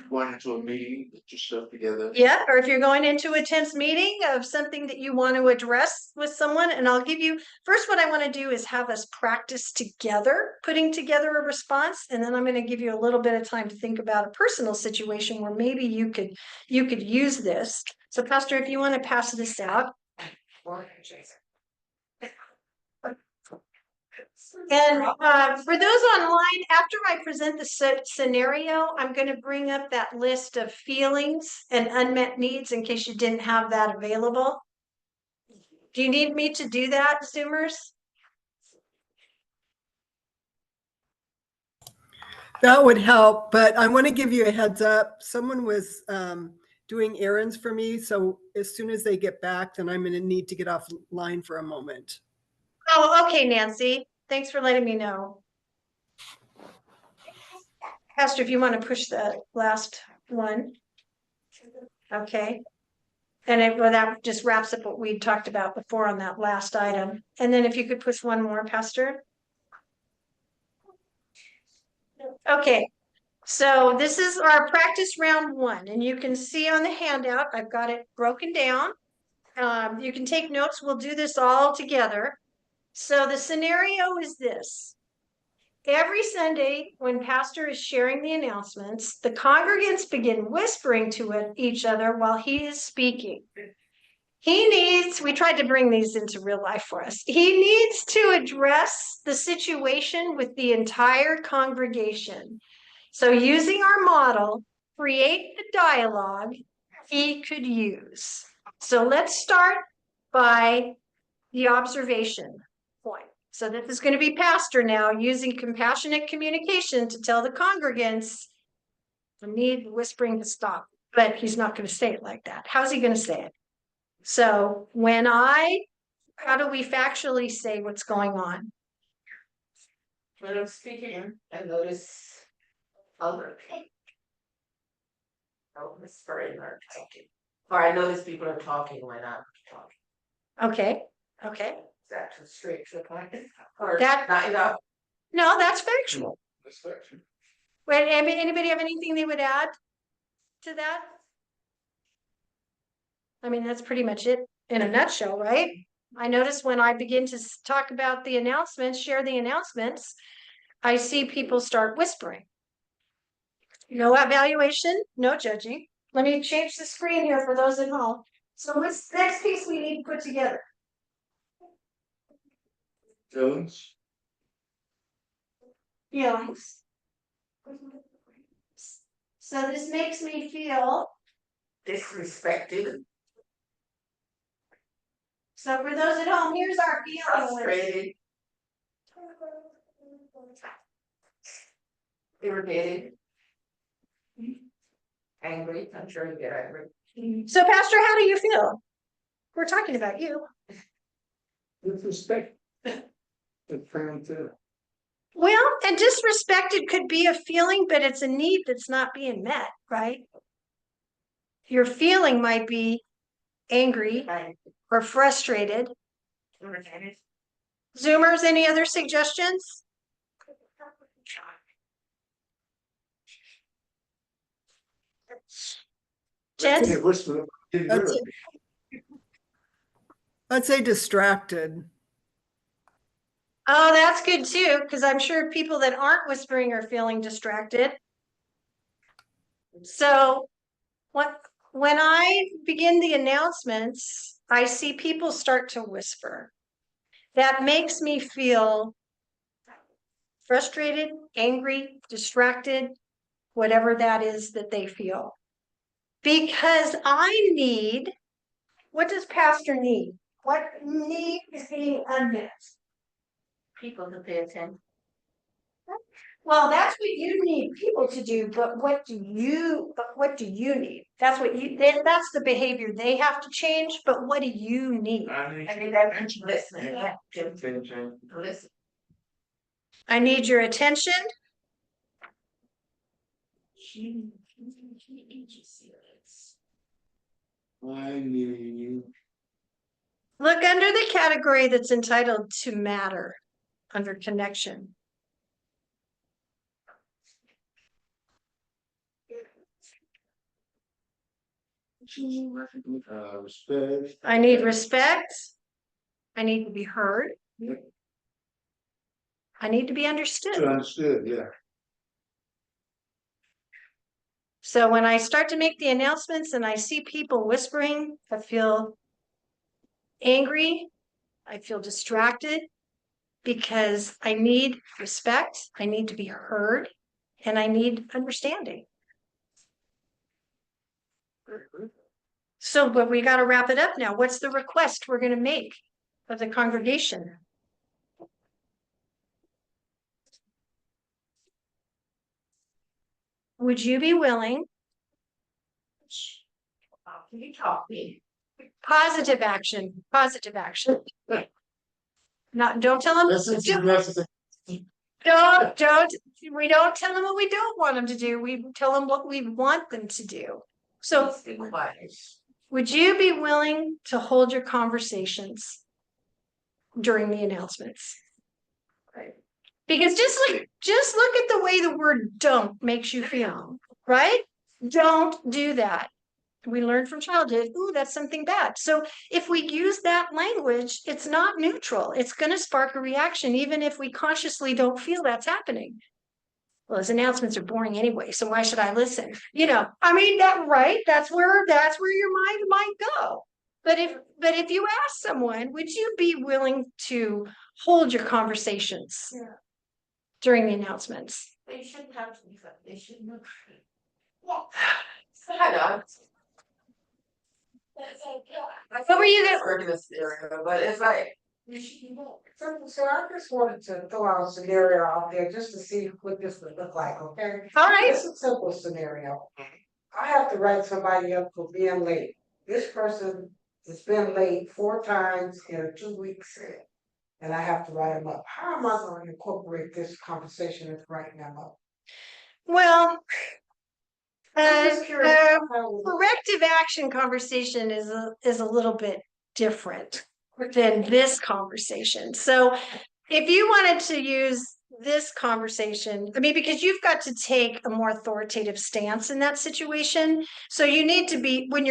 Going into a meeting, get your stuff together. Yeah, or if you're going into a tense meeting of something that you want to address with someone, and I'll give you, first, what I want to do is have us practice together, putting together a response, and then I'm going to give you a little bit of time to think about a personal situation where maybe you could use this. So Pastor, if you want to pass this out. And for those online, after I present the scenario, I'm going to bring up that list of feelings and unmet needs in case you didn't have that available. Do you need me to do that, Zoomers? That would help, but I want to give you a heads up. Someone was doing errands for me, so as soon as they get back, then I'm going to need to get offline for a moment. Oh, okay, Nancy. Thanks for letting me know. Pastor, if you want to push the last one. Okay. And well, that just wraps up what we talked about before on that last item. And then if you could push one more, Pastor. Okay, so this is our practice round 1, and you can see on the handout, I've got it broken down. You can take notes. We'll do this all together. So the scenario is this. Every Sunday, when Pastor is sharing the announcements, the congregants begin whispering to each other while he is speaking. We tried to bring these into real life for us. He needs to address the situation with the entire congregation. So using our model, create the dialogue he could use. So let's start by the observation point. So this is going to be Pastor now using compassionate communication to tell the congregants the need whispering to stop, but he's not going to say it like that. How's he going to say it? So how do we factually say what's going on? When I'm speaking, I notice other people. Oh, whispering or talking. Or I notice people are talking when I'm talking. Okay. Is that too straight to the point? Or That- not enough? No, that's factual. That's factual. Wait, anybody have anything they would add to that? I mean, that's pretty much it in a nutshell, right? I notice when I begin to talk about the announcements, share the announcements, I see people start whispering. No evaluation, no judging. Let me change the screen here for those at home. So what's the next piece we need to put together? Feelings? Feelings. So this makes me feel, Disrespected, so for those at home, here's our feeling list. frustrated, irritated. Angry, I'm sure you get angry. So Pastor, how do you feel? We're talking about you. With respect. It's friend too. Well, and disrespected could be a feeling, but it's a need that's not being met, right? Your feeling might be angry Right. or frustrated. Irritated. Zoomers, any other suggestions? Jen? Hey, whisper, get rid of That's it. I'd say distracted. Oh, that's good too, because I'm sure people that aren't whispering are feeling distracted. So when I begin the announcements, I see people start to whisper. That makes me feel frustrated, angry, distracted, whatever that is that they feel. Because what does Pastor need? What need is being unmet? People to pay attention. Well, that's what you need people to do, but what do you need? That's that's the behavior they have to change, but what do you need? I mean, that's listening, yeah, to listen. I need your attention. I need you. Look under the category that's entitled to matter under connection. Respect. I need respect. I need to be heard. I need to be understood. Understood, yeah. So when I start to make the announcements and I see people whispering, I feel angry. I feel distracted because I need respect. I need to be heard and I need understanding. So, but we got to wrap it up now. What's the request we're going to make of the congregation? Would you be willing? You talk me. Positive action, positive action. Not, don't tell them, This is necessary. don't, we don't tell them what we don't want them to do. We tell them what we want them to do. So Be quiet. would you be willing to hold your conversations during the announcements? Right. Because just look at the way the word don't makes you feel, right? Don't do that. We learned from childhood, ooh, that's something bad. So if we use that language, it's not neutral. It's going to spark a reaction, even if we consciously don't feel that's happening. Well, those announcements are boring anyway, so why should I listen? You know, I mean, that right? That's where your mind might go. But if you ask someone, would you be willing to hold your conversations during the announcements? They shouldn't have to be, they shouldn't. I know. What were you gonna? Heard this scenario, but it's like. So I just wanted to throw out a scenario out there just to see what this would look like, okay? All right. It's a simple scenario. I have to write somebody up for being late. This person has been late 4 times in a 2-week set. And I have to write them up. How am I going to incorporate this conversation into writing them up? Well, I'm just curious how- corrective action conversation is a little bit different than this conversation. So if you wanted to use this conversation, I mean, because you've got to take a more authoritative stance in that situation. So you need to be, when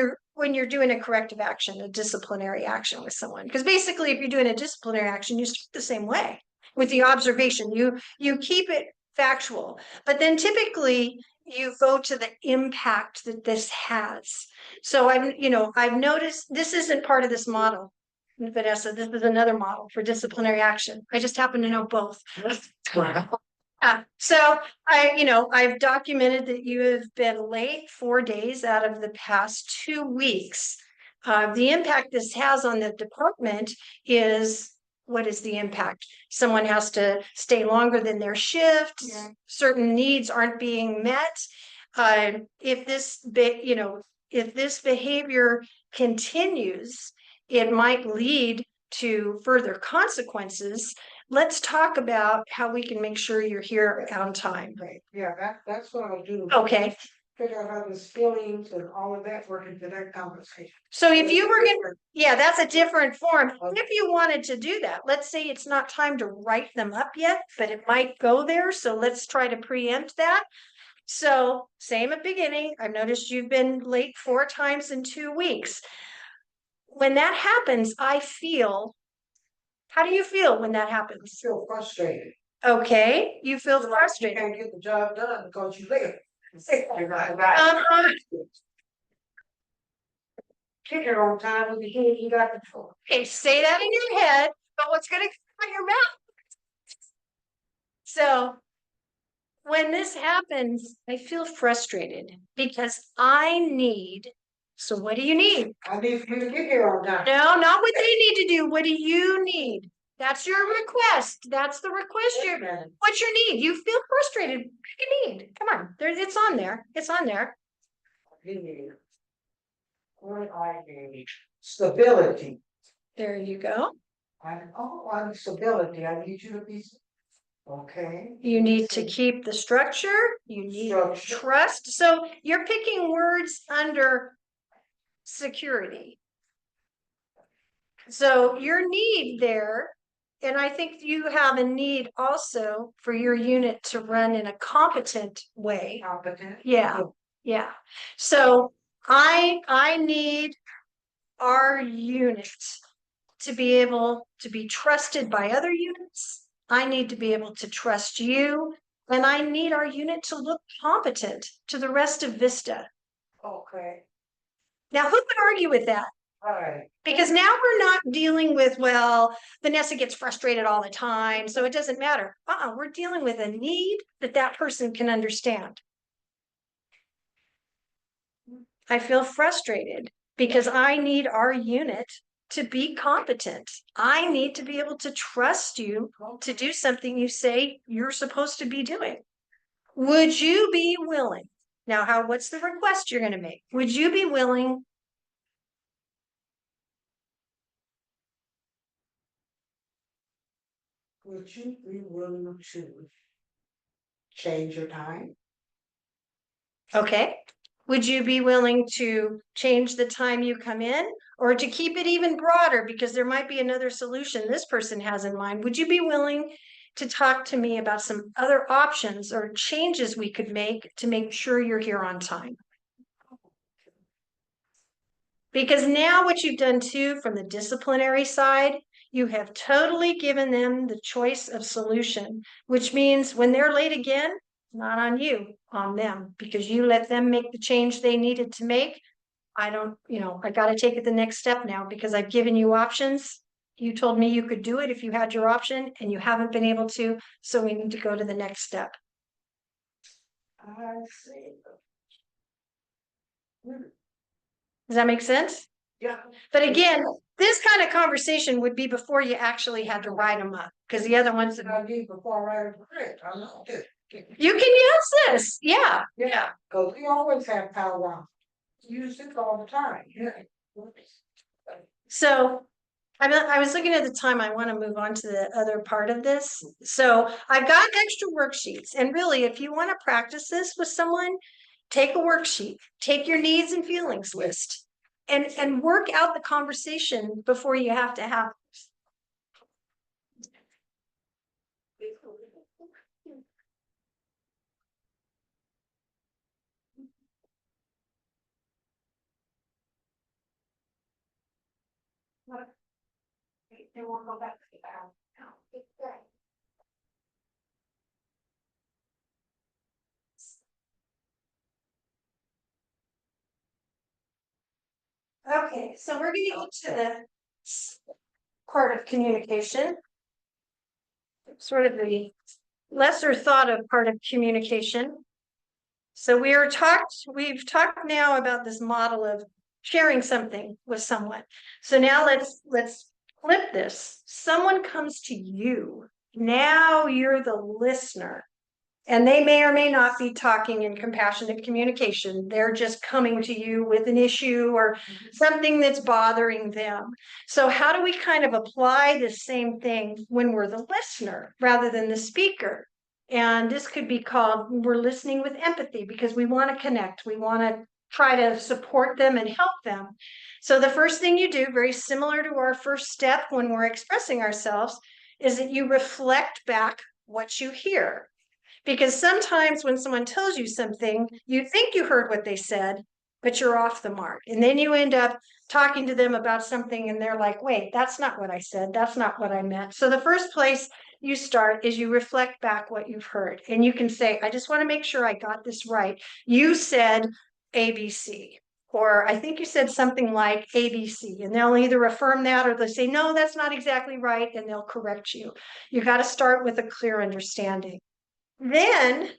you're doing a corrective action, a disciplinary action with someone, because basically if you're doing a disciplinary action, you start the same way with the observation. You keep it factual, but then typically you go to the impact that this has. So I've noticed this isn't part of this model, Vanessa. This is another model for disciplinary action. I just happen to know both. So I've documented that you have been late 4 days out of the past 2 weeks. The impact this has on the department is, what is the impact? Someone has to stay longer than their shift. Certain needs aren't being met. If this behavior continues, it might lead to further consequences. Let's talk about how we can make sure you're here on time. Right, yeah, that's what I'll do. Okay. Figure out how the feelings and all of that work into that conversation. So if you were gonna, yeah, that's a different form. If you wanted to do that, let's say it's not time to write them up yet, but it might go there. So let's try to preempt that. So same at beginning, I've noticed you've been late 4 times in 2 weeks. When that happens, how do you feel when that happens? I feel frustrated. Okay, you feel You frustrated. can't get the job done because you're late. You're right. Get here on time with the head you got control. Okay, say that in your head, but what's gonna come out of your mouth? So when this happens, I feel frustrated because so what do you need? I need for you to get here on time. No, not what they need to do. What do you need? That's your request. That's the request. What's your need? You feel frustrated. What do you need? Come on, it's on there. It's on there. What I need stability. There you go. I need stability. I need you to be. Okay. You need to keep the structure. You need Structure. trust. So you're picking words under security. So your need there, and I think you have a need also for your unit to run in a competent way. Competent. Yeah, yeah. So I need our unit to be able to be trusted by other units. I need to be able to trust you, and I need our unit to look competent to the rest of Vista. Okay, Now, who would argue with that? alright. Because now we're not dealing with, well, Vanessa gets frustrated all the time, so it doesn't matter. We're dealing with a need that that person can understand. I feel frustrated because I need our unit to be competent. I need to be able to trust you to do something you say you're supposed to be doing. Would you be willing? Now, what's the request you're going to make? Would you be willing? Would you be willing to change your time? Okay. Would you be willing to change the time you come in or to keep it even broader because there might be another solution this person has in mind? Would you be willing to talk to me about some other options or changes we could make to make sure you're here on time? Because now what you've done too, from the disciplinary side, you have totally given them the choice of solution, which means when they're late again, not on you, on them, because you let them make the change they needed to make. I don't, I got to take it the next step now because I've given you options. You told me you could do it if you had your option and you haven't been able to. So we need to go to the next step. I see. Does that make sense? Yeah. But again, this kind of conversation would be before you actually had to write them up, because the other ones, I did before I read it, I know this. you can use this. Yeah. Yeah, cause we always have powwow. Use it all the time, yeah. So I was looking at the time. I want to move on to the other part of this. So I've got extra worksheets. And really, if you want to practice this with someone, take a worksheet, take your needs and feelings list, and work out the conversation before you have to have. And we'll go back to the hour. Okay, so we're getting into the part of communication. Sort of the lesser thought of part of communication. So we've talked now about this model of sharing something with someone. So now let's flip this. Someone comes to you. Now you're the listener. And they may or may not be talking in compassionate communication. They're just coming to you with an issue or something that's bothering them. So how do we kind of apply the same thing when we're the listener rather than the speaker? And this could be called, we're listening with empathy because we want to connect. We want to try to support them and help them. So the first thing you do, very similar to our first step when we're expressing ourselves, is that you reflect back what you hear. Because sometimes when someone tells you something, you think you heard what they said, but you're off the mark. And then you end up talking to them about something and they're like, wait, that's not what I said. That's not what I meant. So the first place you start is you reflect back what you've heard. And you can say, I just want to make sure I got this right. You said ABC. Or I think you said something like ABC, and they'll either affirm that or they'll say, no, that's not exactly right, and they'll correct you. You got to start with a clear understanding. Then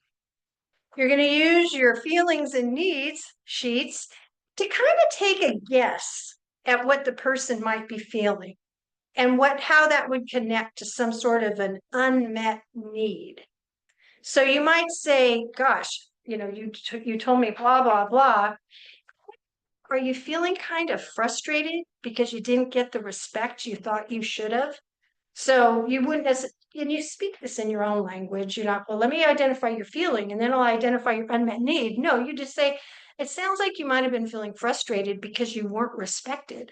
you're going to use your feelings and needs sheets to kind of take a guess at what the person might be feeling and how that would connect to some sort of an unmet need. So you might say, gosh, you told me blah, blah, blah. Are you feeling kind of frustrated because you didn't get the respect you thought you should have? So you wouldn't and you speak this in your own language. You're not, well, let me identify your feeling and then I'll identify your unmet need. No, you just say, it sounds like you might have been feeling frustrated because you weren't respected.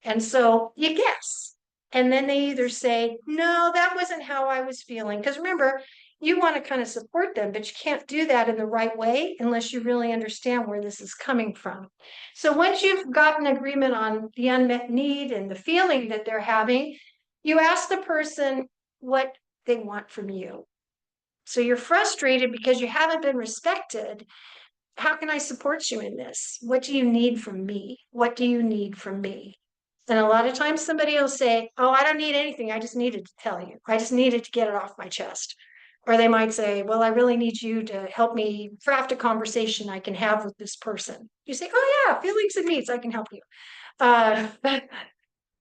And so you guess. And then they either say, no, that wasn't how I was feeling. Because remember, you want to kind of support them, but you can't do that in the right way unless you really understand where this is coming from. So once you've gotten agreement on the unmet need and the feeling that they're having, you ask the person what they want from you. So you're frustrated because you haven't been respected. How can I support you in this? What do you need from me? What do you need from me? And a lot of times somebody will say, oh, I don't need anything. I just needed to tell you. I just needed to get it off my chest. Or they might say, well, I really need you to help me craft a conversation I can have with this person. You say, oh yeah, feelings and needs, I can help you.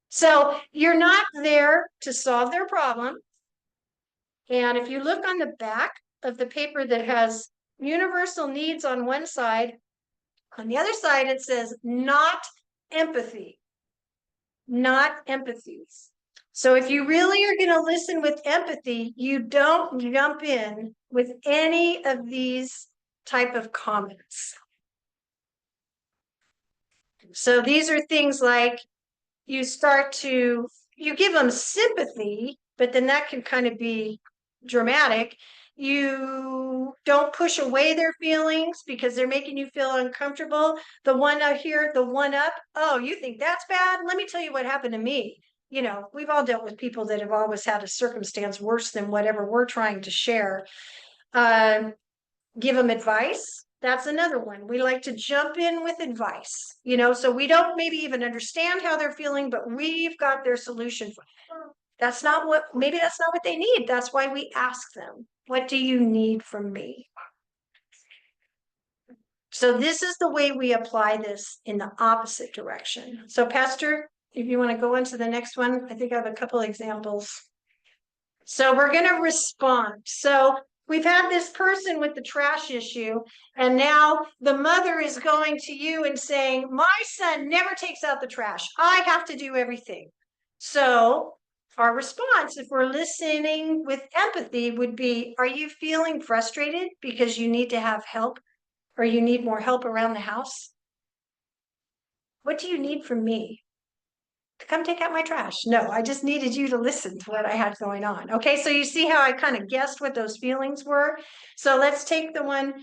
So you're not there to solve their problem. And if you look on the back of the paper that has universal needs on one side, on the other side, it says not empathy, not empathies. So if you really are going to listen with empathy, you don't jump in with any of these type of comments. So these are things like you give them sympathy, but then that can kind of be dramatic. You don't push away their feelings because they're making you feel uncomfortable. The one out here, the one up, oh, you think that's bad? Let me tell you what happened to me. You know, we've all dealt with people that have always had a circumstance worse than whatever we're trying to share. Give them advice. That's another one. We like to jump in with advice, you know, so we don't maybe even understand how they're feeling, but we've got their solution. Maybe that's not what they need. That's why we ask them, what do you need from me? So this is the way we apply this in the opposite direction. So Pastor, if you want to go into the next one, I think I have a couple examples. So we're going to respond. So we've had this person with the trash issue, and now the mother is going to you and saying, my son never takes out the trash. I have to do everything. So our response, if we're listening with empathy, would be, are you feeling frustrated because you need to have help or you need more help around the house? What do you need from me? To come take out my trash? No, I just needed you to listen to what I had going on. Okay, so you see how I kind of guessed what those feelings were? So let's take the one,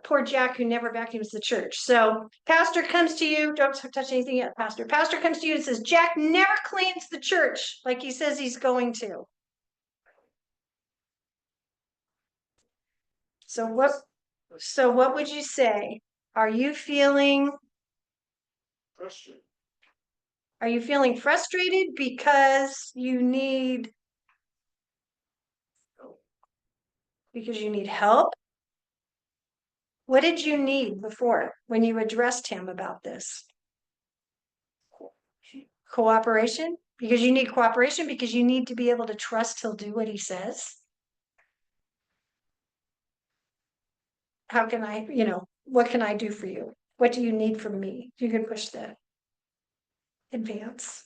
poor Jack who never vacuums the church. So pastor comes to you, don't touch anything yet, pastor. Pastor comes to you and says, Jack never cleans the church like he says he's going to. So what would you say? Are you feeling frustrated because you need help? What did you need before when you addressed him about this? Cooperation? Because you need cooperation because you need to be able to trust he'll do what he says. How can I, what can I do for you? What do you need from me? You can push the advance.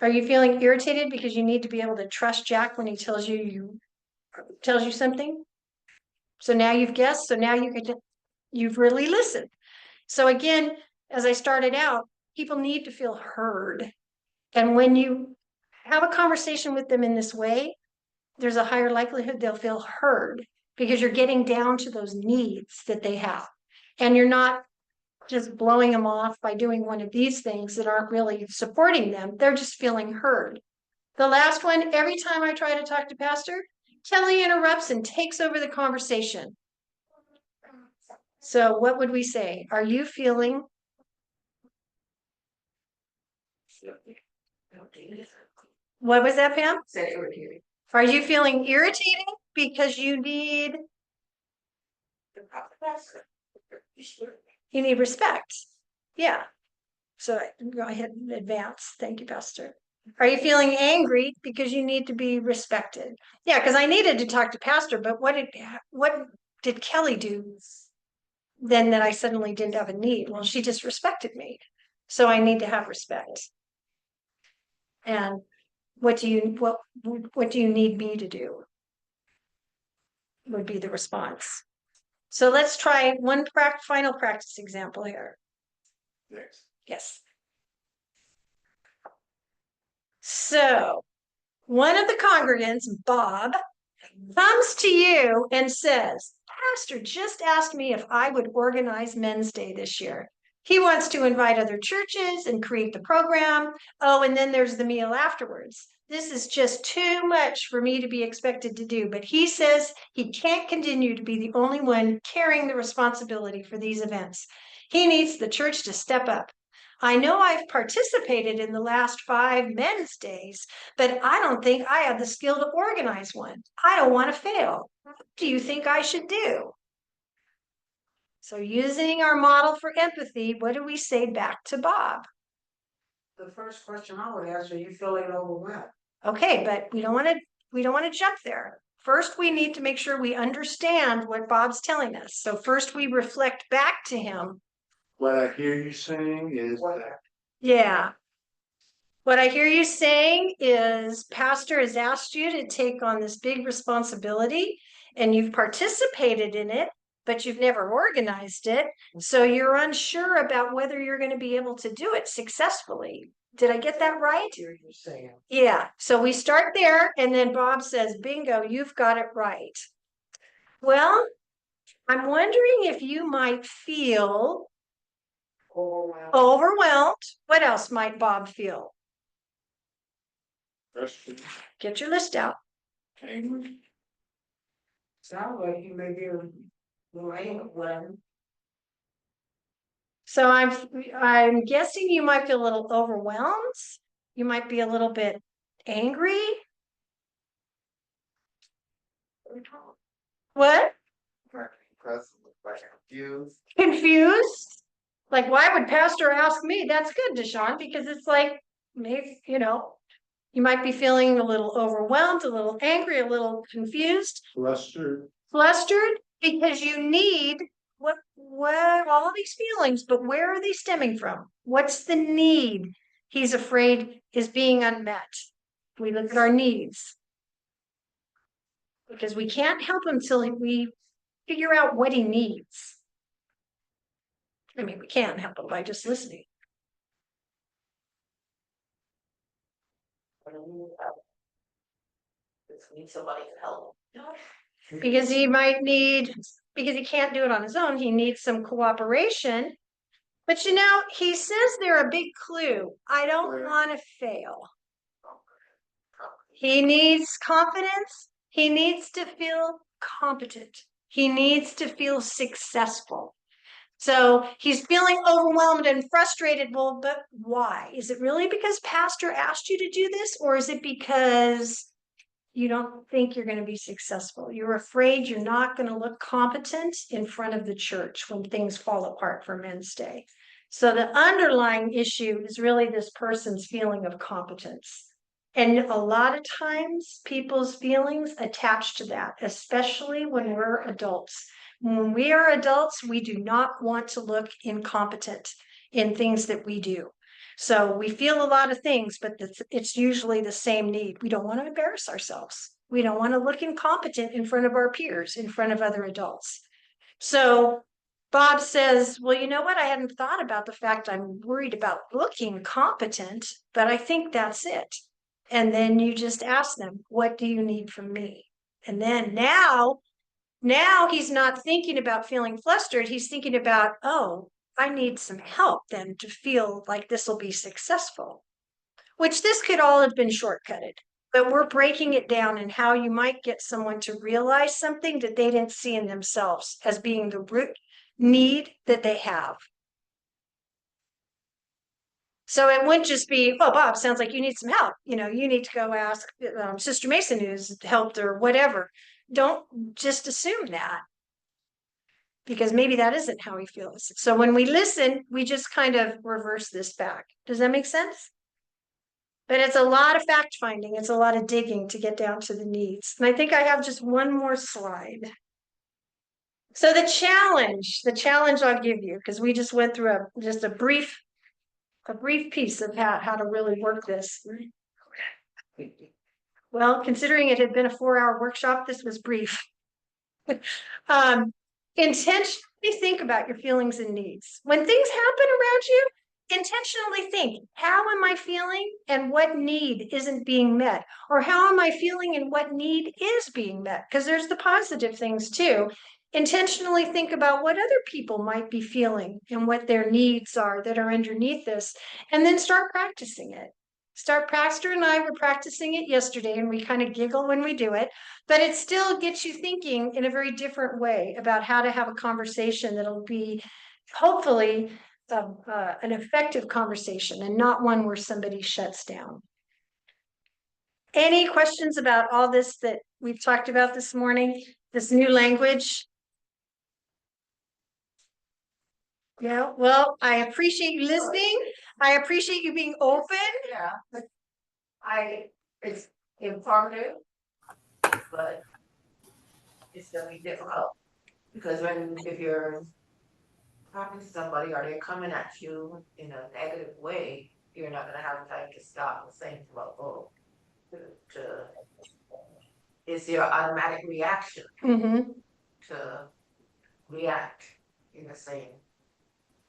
Are you feeling irritated because you need to be able to trust Jack when he tells you something? So now you've guessed, so now you've really listened. So again, as I started out, people need to feel heard. And when you have a conversation with them in this way, there's a higher likelihood they'll feel heard because you're getting down to those needs that they have. And you're not just blowing them off by doing one of these things that aren't really supporting them. They're just feeling heard. The last one, every time I try to talk to Pastor, Kelly interrupts and takes over the conversation. So what would we say? Are you feeling? What was that, Pam? Said irritating. Are you feeling irritated because you need respect? Yeah. So go ahead and advance. Thank you, Pastor. Are you feeling angry because you need to be respected? Yeah, because I needed to talk to Pastor, but what did Kelly do then that I suddenly didn't have a need? Well, she just respected me. So I need to have respect. And what do you need me to do? Would be the response. So let's try one final practice example here. Yes. So one of the congregants, Bob, comes to you and says, Pastor just asked me if I would organize Men's Day this year. He wants to invite other churches and create the program. Oh, and then there's the meal afterwards. This is just too much for me to be expected to do. But he says he can't continue to be the only one carrying the responsibility for these events. He needs the church to step up. I know I've participated in the last 5 Men's Days, but I don't think I have the skill to organize one. I don't want to fail. What do you think I should do? So using our model for empathy, what do we say back to Bob? The first question I would ask, are you feeling overwhelmed? Okay, but we don't want to jump there. First, we need to make sure we understand what Bob's telling us. So first we reflect back to him. What I hear you saying is that Yeah. What I hear you saying is Pastor has asked you to take on this big responsibility and you've participated in it, but you've never organized it. So you're unsure about whether you're going to be able to do it successfully. Did I get that right? Hear you saying. Yeah. So we start there and then Bob says, bingo, you've got it right. Well, I'm wondering if you might feel overwhelmed. What else might Bob feel? frustrated, Get your list out. angry. Sounds like you may be a little angry. So I'm guessing you might feel a little overwhelmed. You might be a little bit angry. What? Confused. Confused? Like, why would Pastor ask me? That's good, Deshaun, because it's like, maybe, you might be feeling a little overwhelmed, a little angry, a little confused, Flustered. flustered, because you need what all of these feelings, but where are they stemming from? What's the need he's afraid is being unmet? We look at our needs. Because we can't help him till we figure out what he needs. I mean, we can't help him by just listening. Need somebody to help. Because because he can't do it on his own, he needs some cooperation. But he says they're a big clue. I don't want to fail. He needs confidence. He needs to feel competent. He needs to feel successful. So he's feeling overwhelmed and frustrated. Well, but why? Is it really because Pastor asked you to do this? Or is it because you don't think you're going to be successful? You're afraid you're not going to look competent in front of the church when things fall apart for Men's Day. So the underlying issue is really this person's feeling of competence. And a lot of times people's feelings attach to that, especially when we're adults. When we are adults, we do not want to look incompetent in things that we do. So we feel a lot of things, but it's usually the same need. We don't want to embarrass ourselves. We don't want to look incompetent in front of our peers, in front of other adults. So Bob says, well, you know what? I hadn't thought about the fact I'm worried about looking competent, but I think that's it. And then you just ask them, what do you need from me? And then now he's not thinking about feeling flustered. He's thinking about, oh, I need some help then to feel like this will be successful, which this could all have been shortcutted, but we're breaking it down in how you might get someone to realize something that they didn't see in themselves as being the root need that they have. So it wouldn't just be, oh, Bob, sounds like you need some help. You need to go ask Sister Mason who's helped or whatever. Don't just assume that, because maybe that isn't how he feels. So when we listen, we just kind of reverse this back. Does that make sense? But it's a lot of fact finding. It's a lot of digging to get down to the needs. And I think I have just one more slide. So the challenge I'll give you, because we just went through a brief piece of how to really work this. Well, considering it had been a 4-hour workshop, this was brief. Intentionally think about your feelings and needs. When things happen around you, intentionally think, how am I feeling and what need isn't being met? Or how am I feeling and what need is being met? Because there's the positive things too. Intentionally think about what other people might be feeling and what their needs are that are underneath this, and then start practicing it. Pastor and I were practicing it yesterday, and we kind of giggle when we do it, but it still gets you thinking in a very different way about how to have a conversation that'll be hopefully an effective conversation and not one where somebody shuts down. Any questions about all this that we've talked about this morning, this new language? Yeah, well, I appreciate you listening. I appreciate you being open. Yeah. It's informative, but it's gonna be difficult. Because if you're talking to somebody or they're coming at you in a negative way, you're not gonna have time to stop and think, well, oh, it's your automatic reaction Mhm. to react in the same,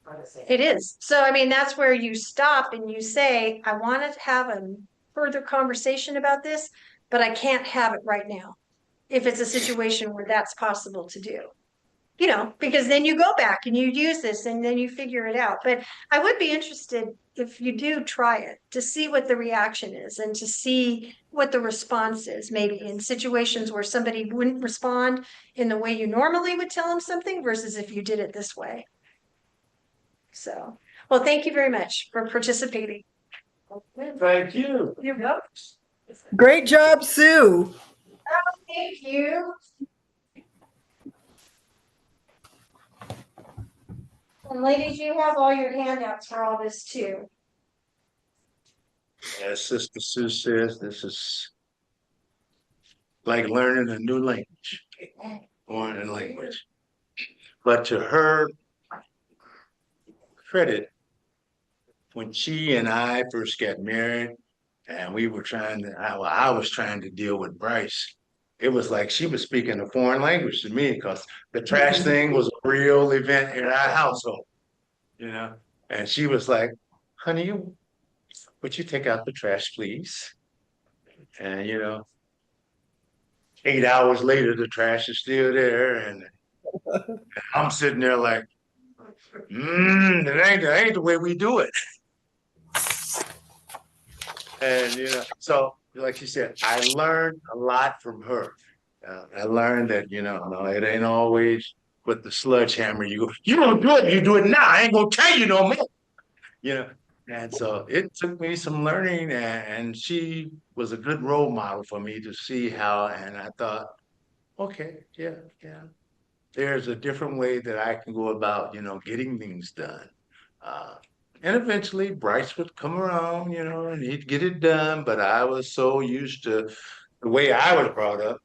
or the same. It is. So, I mean, that's where you stop and you say, I want to have a further conversation about this, but I can't have it right now. If it's a situation where that's possible to do, you know, because then you go back and you use this and then you figure it out. But I would be interested if you do try it to see what the reaction is and to see what the response is, maybe in situations where somebody wouldn't respond in the way you normally would tell them something versus if you did it this way. So, well, thank you very much for participating. Thank you. You're welcome. Great job, Sue. Thank you. And ladies, you have all your handouts for all this too. As Sister Sue says, this is like learning a new language, foreign language. But to her credit, when she and I first got married, and we were I was trying to deal with Bryce. It was like she was speaking a foreign language to me because the trash thing was a real event in our household, you know. And she was like, "Honey, would you take out the trash, please?" And 8 hours later, the trash is still there, and I'm sitting there like, that ain't the way we do it. And so like you said, I learned a lot from her. I learned that no, it ain't always with the sledgehammer. You don't do it. You do it now. I ain't gonna tell you no more. You know. And so it took me some learning, and she was a good role model for me to see how. And I thought, okay, yeah. There's a different way that I can go about, getting things done. Uh, and eventually Bryce would come around, and he'd get it done. But I was so used to the way I was brought up.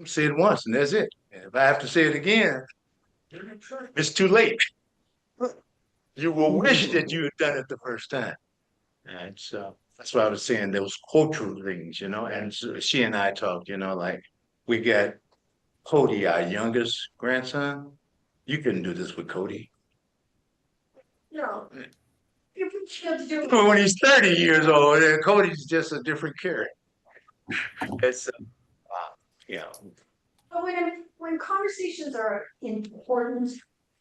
Say it once and that's it. And if I have to say it again, it's too late. You will wish that you had done it the first time. And so that's why I was saying those cultural things, and so she and I talked, like we got Cody, our youngest grandson. You couldn't do this with Cody. No. You should do But when he's 30 years old, Cody's just a different character. It's, you know, But when conversations are important,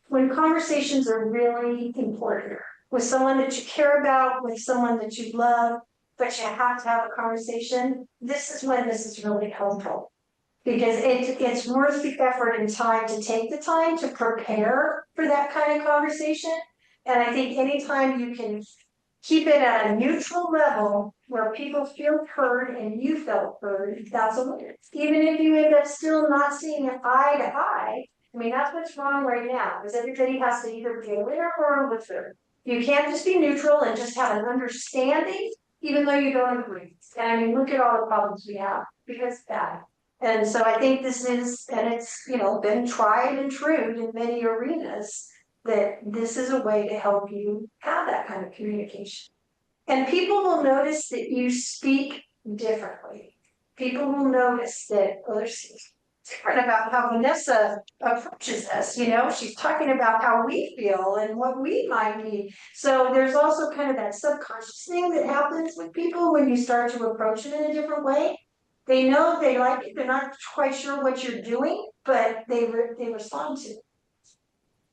when conversations are really important with someone that you care about, with someone that you love, but you have to have a conversation, this is when this is really helpful. Because it's worth the effort and time to take the time to prepare for that kind of conversation. And I think anytime you can keep it at a neutral level where people feel heard and you felt heard, that's a win. Even if you end up still not seeing it eye to eye, I mean, that's what's wrong right now, is everybody has to either be a winner or a loser. You can't just be neutral and just have an understanding, even though you don't agree. And I mean, look at all the problems we have, because it's bad. And so I think this is, and it's, been tried and true in many arenas, that this is a way to help you have that kind of communication. And people will notice that you speak differently. People will notice that, different about how Vanessa approaches us, you know, she's talking about how we feel and what we might need. So there's also kind of that subconscious thing that happens with people when you start to approach it in a different way. They know they like it, they're not quite sure what you're doing, but they respond to it.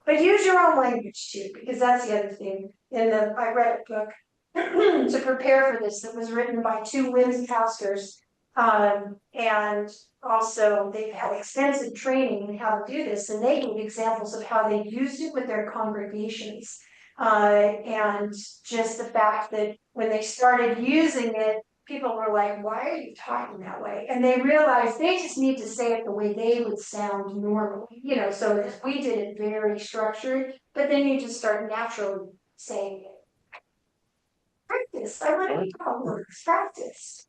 But use your own language too, because that's the other thing. I read a book to prepare for this that was written by two women's pastors. And also they've had extensive training in how to do this, and they gave examples of how they used it with their congregations. And just the fact that when they started using it, people were like, why are you talking that way? And they realized they just need to say it the way they would sound normally, you know, so we did it very structured, but then you just start naturally saying it. Practice, I want to know how it works, practice.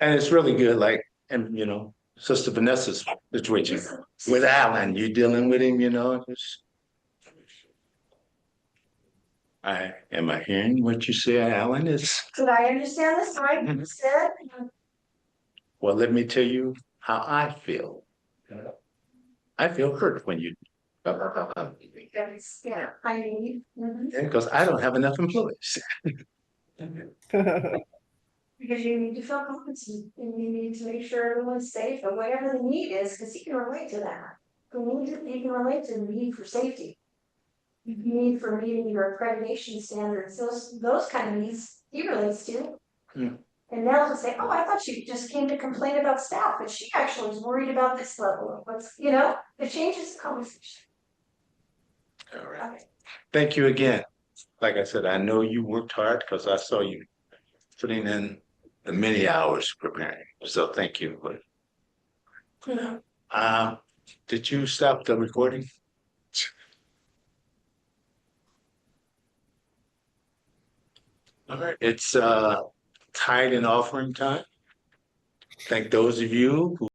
And it's really good, like, and you know, Sister Vanessa's situation with Alan, you dealing with him, you know, just. Am I hearing what you say, Alan is? Did I understand this right? You said, Well, let me tell you how I feel. I feel hurt when you. yeah, I need. Because I don't have enough employees. Because you need to feel competent and you need to make sure everyone's safe or whatever the need is, because you can relate to that. You can relate to the need for safety. The need for meeting your accreditation standards, those kind of needs he relates to. Hmm. And now he'll say, oh, I thought she just came to complain about staff, but she actually was worried about this level of what's, you know, it changes the conversation. All right. Okay. Thank you again. Like I said, I know you worked hard because I saw you putting in the many hours preparing. So thank you. Did you stop the recording? All right, it's tithe and offering time. Thank those of you who